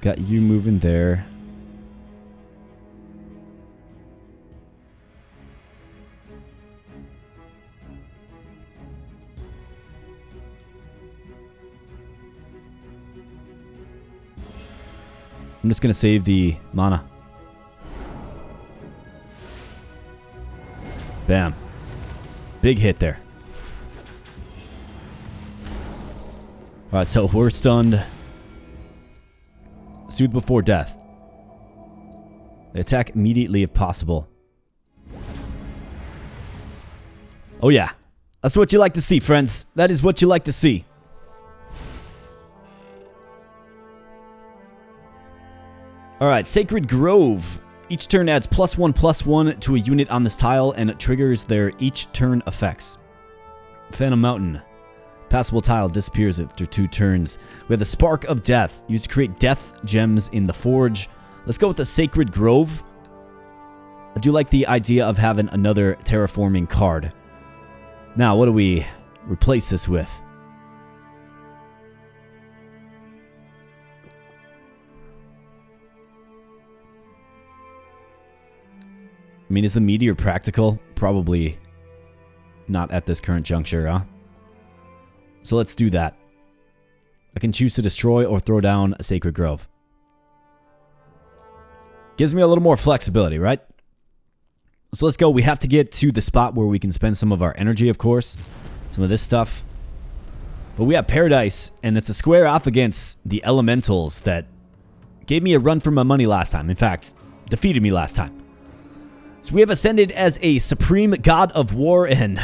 Speaker 1: Got you moving there. I'm just going to save the mana. Bam. Big hit there. Alright, so we're stunned. Soothe before death. They attack immediately if possible. Oh yeah. That's what you like to see, friends. That is what you like to see. Alright, Sacred Grove. Each turn adds +1/+1 to a unit on this tile and triggers their each turn effects. Phantom Mountain. Passable tile disappears after 2 turns. We have the Spark of Death, used to create death gems in the Forge. Let's go with the Sacred Grove. I do like the idea of having another terraforming card. Now, what do we replace this with? I mean, is the Meteor practical? Probably not at this current juncture, huh? So let's do that. I can choose to destroy or throw down a Sacred Grove. Gives me a little more flexibility, right? So let's go. We have to get to the spot where we can spend some of our energy, of course. Some of this stuff. But we have Paradise, and it's a square off against the Elementals that gave me a run for my money last time. In fact, defeated me last time. So we have ascended as a supreme god of war, and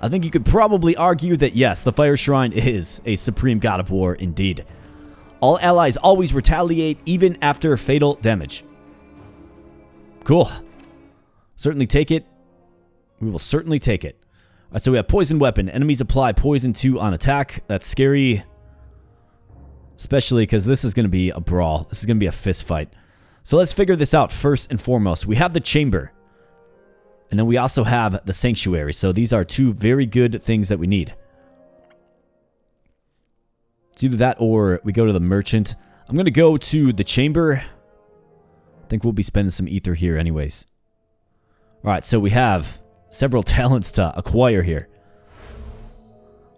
Speaker 1: I think you could probably argue that yes, the Fire Shrine is a supreme god of war indeed. All allies always retaliate even after fatal damage. Cool. Certainly take it. We will certainly take it. Alright, so we have Poison Weapon. Enemies apply Poison 2 on attack. That's scary. Especially because this is going to be a brawl. This is going to be a fist fight. So let's figure this out first and foremost. We have the Chamber. And then we also have the Sanctuary. So these are 2 very good things that we need. It's either that or we go to the Merchant. I'm going to go to the Chamber. I think we'll be spending some ether here anyways. Alright, so we have several talents to acquire here.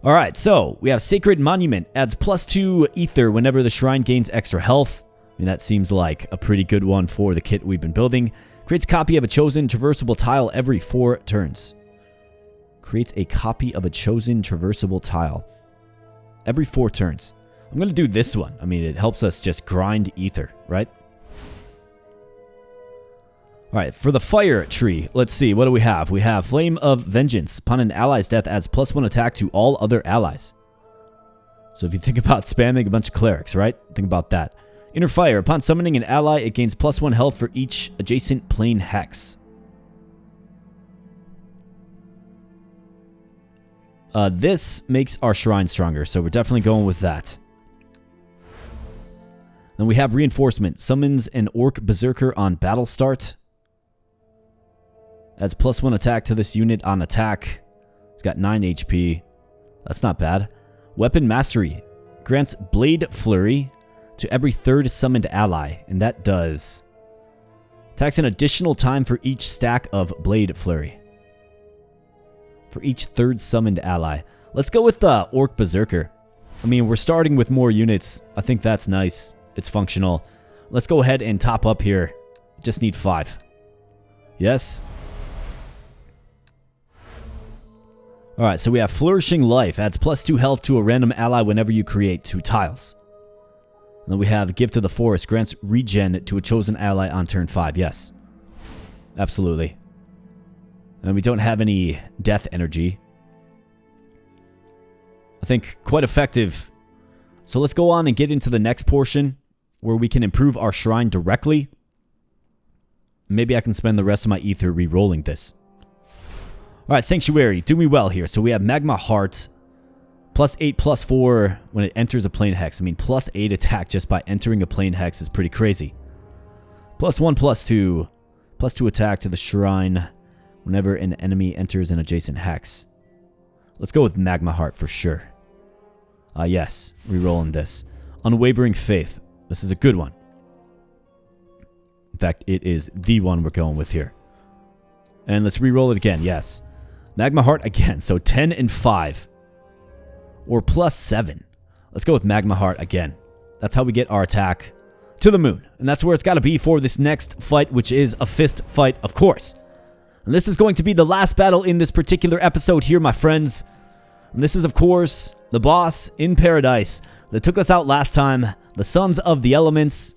Speaker 1: Alright, so we have Sacred Monument. Adds +2 ether whenever the shrine gains extra health. I mean, that seems like a pretty good one for the kit we've been building. Creates a copy of a chosen traversable tile every 4 turns. Creates a copy of a chosen traversable tile every 4 turns. I'm going to do this one. I mean, it helps us just grind ether, right? Alright, for the fire tree, let's see. What do we have? We have Flame of Vengeance. Upon an ally's death, adds +1 attack to all other allies. So if you think about spamming a bunch of clerics, right? Think about that. Inner Fire. Upon summoning an ally, it gains +1 health for each adjacent plane hex. This makes our shrine stronger, so we're definitely going with that. Then we have Reinforcement. Summons an Orc Berserker on battle start. Adds +1 attack to this unit on attack. It's got 9 HP. That's not bad. Weapon Mastery. Grants Blade Flurry to every 3rd summoned ally, and that does attacks an additional time for each stack of Blade Flurry. For each 3rd summoned ally. Let's go with the Orc Berserker. I mean, we're starting with more units. I think that's nice. It's functional. Let's go ahead and top up here. Just need 5. Yes. Alright, so we have Flourishing Life. Adds +2 health to a random ally whenever you create 2 tiles. And then we have Gift of the Forest. Grants regen to a chosen ally on turn 5. Yes. Absolutely. And we don't have any death energy. I think quite effective So let's go on and get into the next portion where we can improve our shrine directly. Maybe I can spend the rest of my ether re-rolling this. Alright, Sanctuary, do me well here. So we have Magma Heart, +8, +4 when it enters a plane hex. I mean, +8 attack just by entering a plane hex is pretty crazy. +1, +2. +2 attack to the shrine whenever an enemy enters an adjacent hex. Let's go with Magma Heart for sure. Yes, re-rolling this. Unwavering Faith. This is a good one. In fact, it is the one we're going with here. And let's re-roll it again, yes. Magma Heart again, so 10 and 5. Or +7. Let's go with Magma Heart again. That's how we get our attack to the moon. And that's where it's got to be for this next fight, which is a fist fight, of course. And this is going to be the last battle in this particular episode here, my friends. And this is, of course, the boss in Paradise that took us out last time. The Sons of the Elements.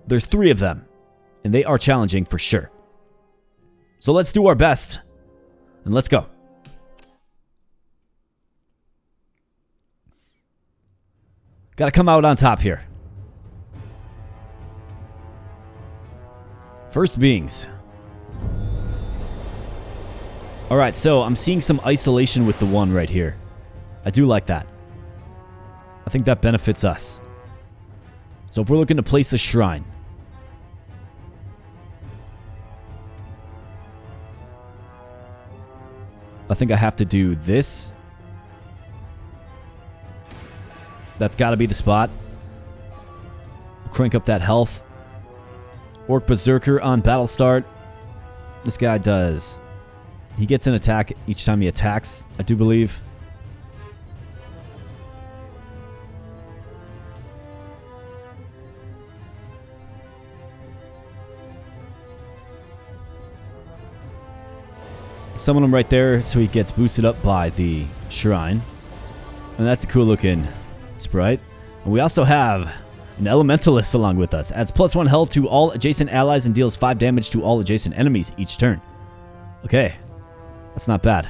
Speaker 1: There's 3 of them. And they are challenging for sure. So let's do our best. And let's go. Gotta come out on top here. First beings. Alright, so I'm seeing some isolation with the one right here. I do like that. I think that benefits us. So if we're looking to place a shrine, I think I have to do this. That's got to be the spot. Crank up that health. Orc Berserker on battle start. This guy does. He gets an attack each time he attacks, I do believe. Summon him right there so he gets boosted up by the shrine. And that's a cool looking sprite. And we also have an Elementalist along with us. Adds +1 health to all adjacent allies and deals 5 damage to all adjacent enemies each turn. Okay. That's not bad.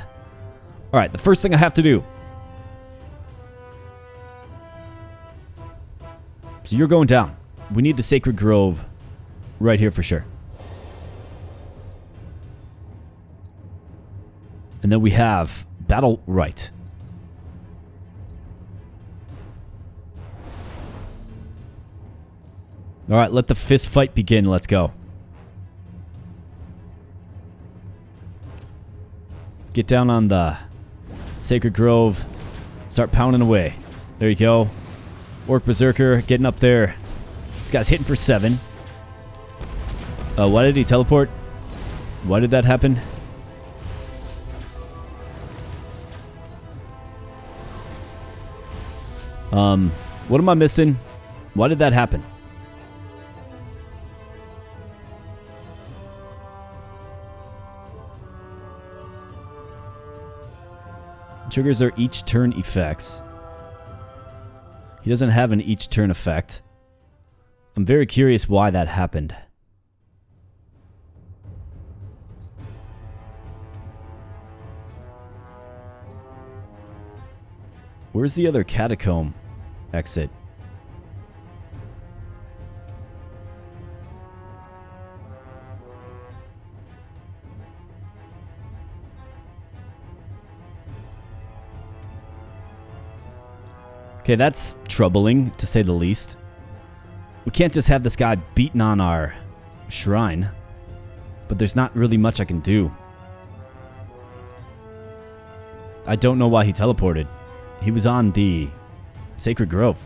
Speaker 1: Alright, the first thing I have to do. So you're going down. We need the Sacred Grove right here for sure. And then we have Battle Right. Alright, let the fist fight begin. Let's go. Get down on the Sacred Grove. Start pounding away. There you go. Orc Berserker getting up there. This guy's hitting for 7. Why did he teleport? Why did that happen? What am I missing? Why did that happen? Triggers are each turn effects. He doesn't have an each turn effect. I'm very curious why that happened. Where's the other catacomb exit? Okay, that's troubling, to say the least. We can't just have this guy beating on our shrine. But there's not really much I can do. I don't know why he teleported. He was on the Sacred Grove.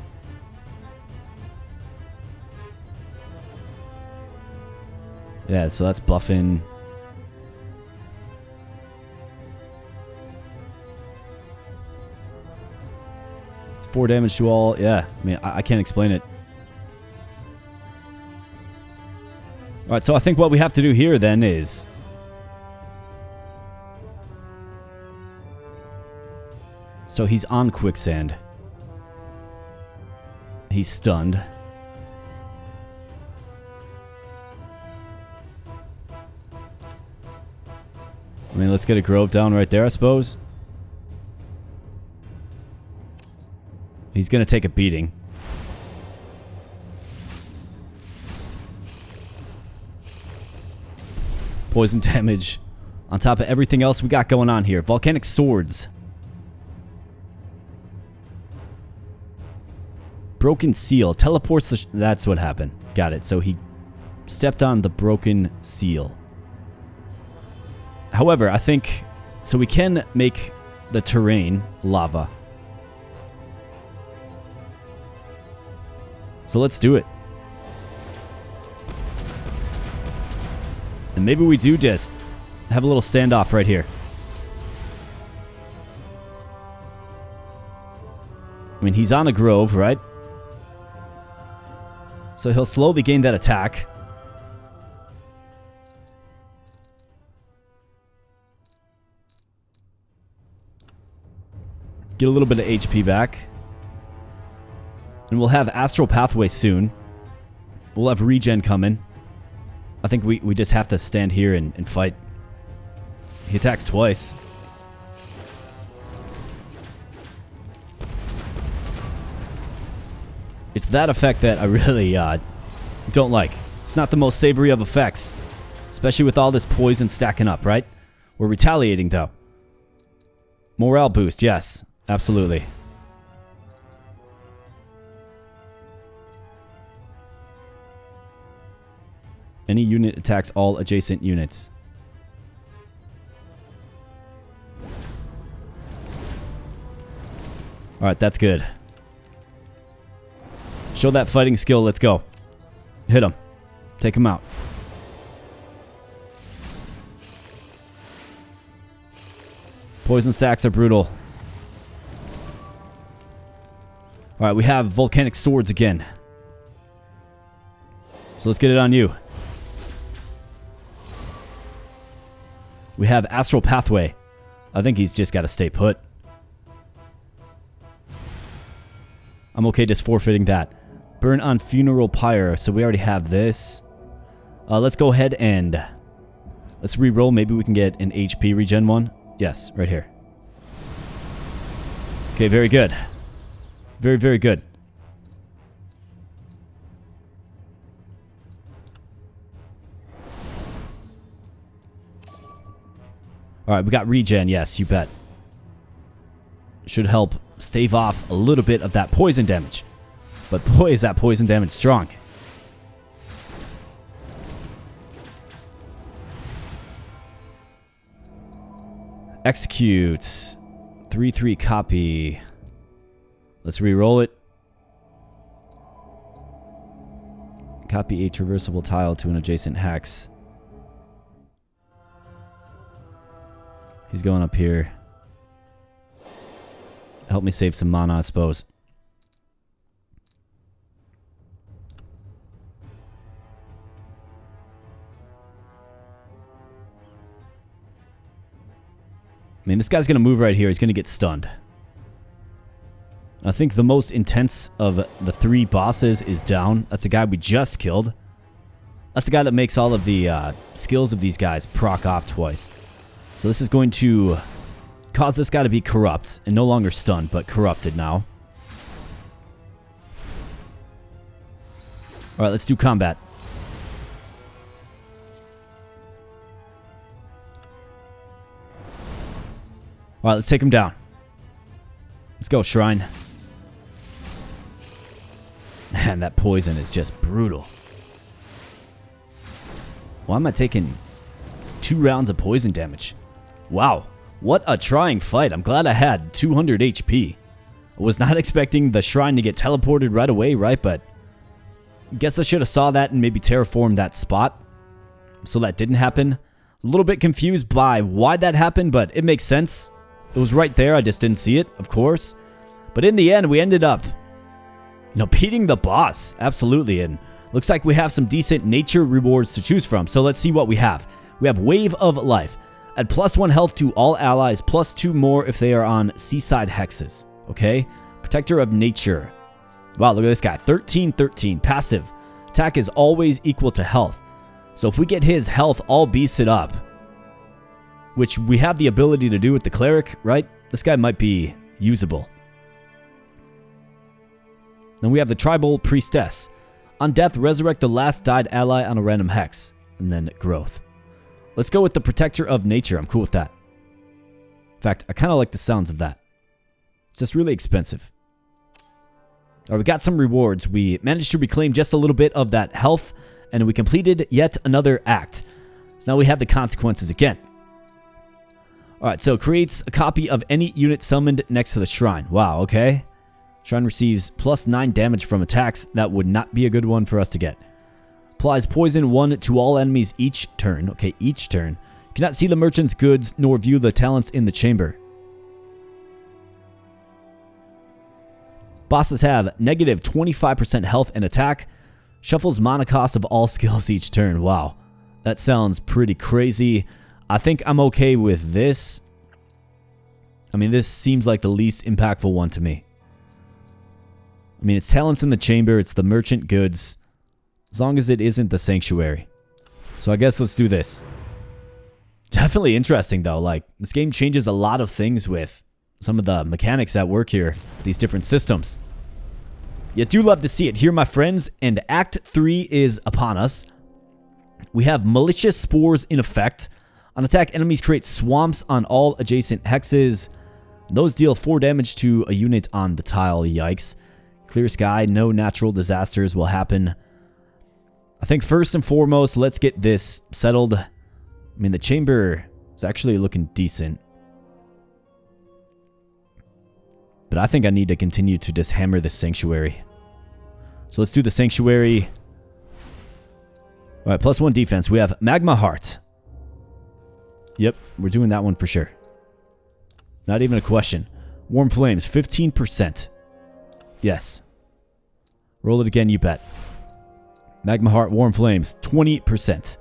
Speaker 1: Yeah, so that's buffing. Four damage to all. Yeah, I mean, I can't explain it. Alright, so I think what we have to do here then is... So he's on quicksand. He's stunned. I mean, let's get a grove down right there, I suppose. He's going to take a beating. Poison damage on top of everything else we got going on here. Volcanic swords. Broken seal. Teleports the... That's what happened. Got it. So he stepped on the broken seal. However, I think... So we can make the terrain lava. So let's do it. And maybe we do just have a little standoff right here. I mean, he's on a grove, right? So he'll slowly gain that attack. Get a little bit of HP back. And we'll have Astral Pathway soon. We'll have regen coming. I think we just have to stand here and fight. He attacks twice. It's that effect that I really don't like. It's not the most savory of effects. Especially with all this poison stacking up, right? We're retaliating, though. Morale boost, yes. Absolutely. Any unit attacks all adjacent units. Alright, that's good. Show that fighting skill. Let's go. Hit him. Take him out. Poison stacks are brutal. Alright, we have volcanic swords again. So let's get it on you. We have Astral Pathway. I think he's just got to stay put. I'm okay just forfeiting that. Burn on Funeral Pyre. So we already have this. Let's go ahead and... Let's re-roll. Maybe we can get an HP regen one. Yes, right here. Okay, very good. Very, very good. Alright, we got regen. Yes, you bet. Should help stave off a little bit of that poison damage. But boy, is that poison damage strong. Execute. 3/3 copy. Let's re-roll it. Copy a traversable tile to an adjacent hex. He's going up here. Help me save some mana, I suppose. I mean, this guy's going to move right here. He's going to get stunned. I think the most intense of the three bosses is down. That's the guy we just killed. That's the guy that makes all of the skills of these guys proc off twice. So this is going to cause this guy to be corrupt and no longer stunned, but corrupted now. Alright, let's do combat. Alright, let's take him down. Let's go, Shrine. Man, that poison is just brutal. Why am I taking 2 rounds of poison damage? Wow, what a trying fight. I'm glad I had 200 HP. I was not expecting the Shrine to get teleported right away, right? But I guess I should have saw that and maybe terraformed that spot. So that didn't happen. A little bit confused by why that happened, but it makes sense. It was right there, I just didn't see it, of course. But in the end, we ended up, beating the boss. Absolutely, and looks like we have some decent nature rewards to choose from. So let's see what we have. We have Wave of Life. Add +1 health to all allies, +2 more if they are on seaside hexes. Okay? Protector of Nature. Wow, look at this guy. 13/13. Passive. Attack is always equal to health. So if we get his health all beasted up, which we have the ability to do with the cleric, right? This guy might be usable. Then we have the Tribal Priestess. On death, resurrect the last died ally on a random hex. And then growth. Let's go with the Protector of Nature. I'm cool with that. In fact, I kind of like the sounds of that. It's just really expensive. All right, we got some rewards. We managed to reclaim just a little bit of that health, and we completed yet another act. So now we have the consequences again. All right, so creates a copy of any unit summoned next to the shrine. Wow, okay. Shrine receives +9 damage from attacks. That would not be a good one for us to get. Applies poison 1 to all enemies each turn. Okay, each turn. Cannot see the merchant's goods nor view the talents in the chamber. Bosses have negative 25% health and attack. Shuffles mana cost of all skills each turn. Wow. That sounds pretty crazy. I think I'm okay with this. I mean, this seems like the least impactful one to me. I mean, it's talents in the chamber. It's the merchant goods. As long as it isn't the sanctuary. So I guess let's do this. Definitely interesting, though. Like, this game changes a lot of things with some of the mechanics that work here. These different systems. You do love to see it here, my friends. And Act 3 is upon us. We have malicious spores in effect. On attack, enemies create swamps on all adjacent hexes. Those deal 4 damage to a unit on the tile. Yikes. Clear sky. No natural disasters will happen. I think first and foremost, let's get this settled. I mean, the chamber is actually looking decent. But I think I need to continue to just hammer this sanctuary. So let's do the sanctuary. Alright, +1 defense. We have Magma Heart. Yep, we're doing that one for sure. Not even a question. Warm Flames, 15%. Yes. Roll it again, you bet. Magma Heart, Warm Flames, 20%.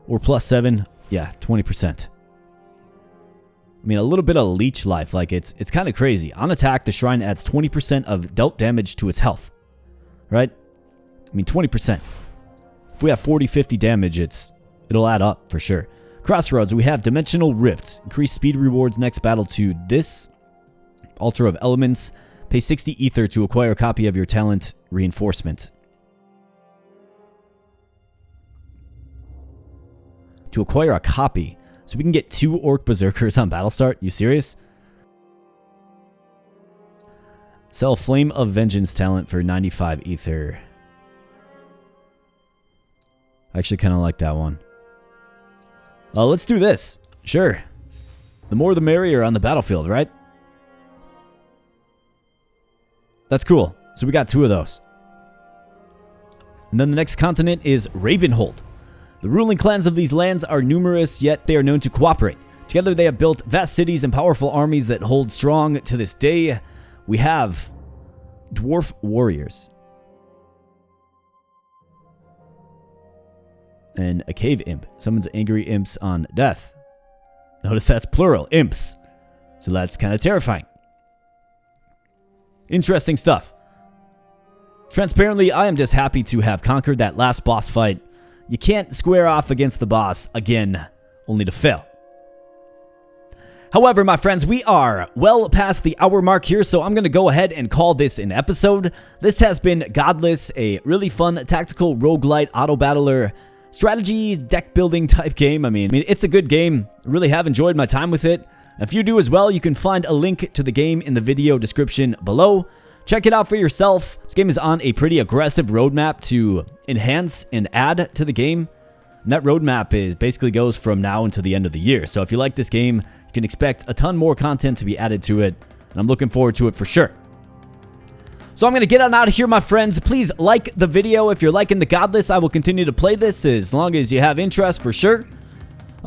Speaker 1: Or +7, yeah, 20%. I mean, a little bit of leech life, like it's kind of crazy. On attack, the shrine adds 20% of dealt damage to its health. Right? I mean, 20%. If we have 40, 50 damage, it'll add up for sure. Crossroads, we have Dimensional Rifts. Increase speed rewards next battle to this. Altar of Elements. Pay 60 ether to acquire a copy of your talent reinforcement. To acquire a copy. So we can get 2 Orc Berserkers on battle start? You serious? Sell Flame of Vengeance talent for 95 ether. I actually kind of like that one. Let's do this. Sure. The more the merrier on the battlefield, right? That's cool. So we got 2 of those. And then the next continent is Ravenhold. The ruling clans of these lands are numerous, yet they are known to cooperate. Together they have built vast cities and powerful armies that hold strong to this day. We have Dwarf Warriors. And a Cave Imp. Summons angry imps on death. Notice that's plural, imps. So that's kind of terrifying. Interesting stuff. Transparently, I am just happy to have conquered that last boss fight. You can't square off against the boss again, only to fail. However, my friends, we are well past the hour mark here, so I'm going to go ahead and call this an episode. This has been Godless, a really fun tactical roguelite auto-battler strategy deck building type game. I mean, it's a good game. I really have enjoyed my time with it. If you do as well, you can find a link to the game in the video description below. Check it out for yourself. This game is on a pretty aggressive roadmap to enhance and add to the game. And that roadmap basically goes from now until the end of the year. So if you like this game, you can expect a ton more content to be added to it. And I'm looking forward to it for sure. So I'm going to get on out of here, my friends. Please like the video. If you're liking the Godless, I will continue to play this as long as you have interest for sure.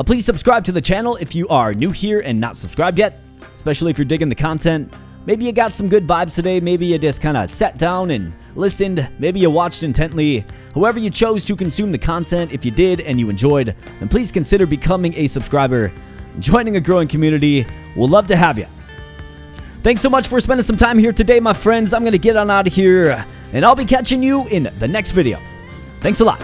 Speaker 1: Please subscribe to the channel if you are new here and not subscribed yet, especially if you're digging the content. Maybe you got some good vibes today. Maybe you just kind of sat down and listened. Maybe you watched intently. However you chose to consume the content, if you did and you enjoyed, then please consider becoming a subscriber, joining a growing community. We'll love to have you. Thanks so much for spending some time here today, my friends. I'm going to get on out of here, and I'll be catching you in the next video. Thanks a lot.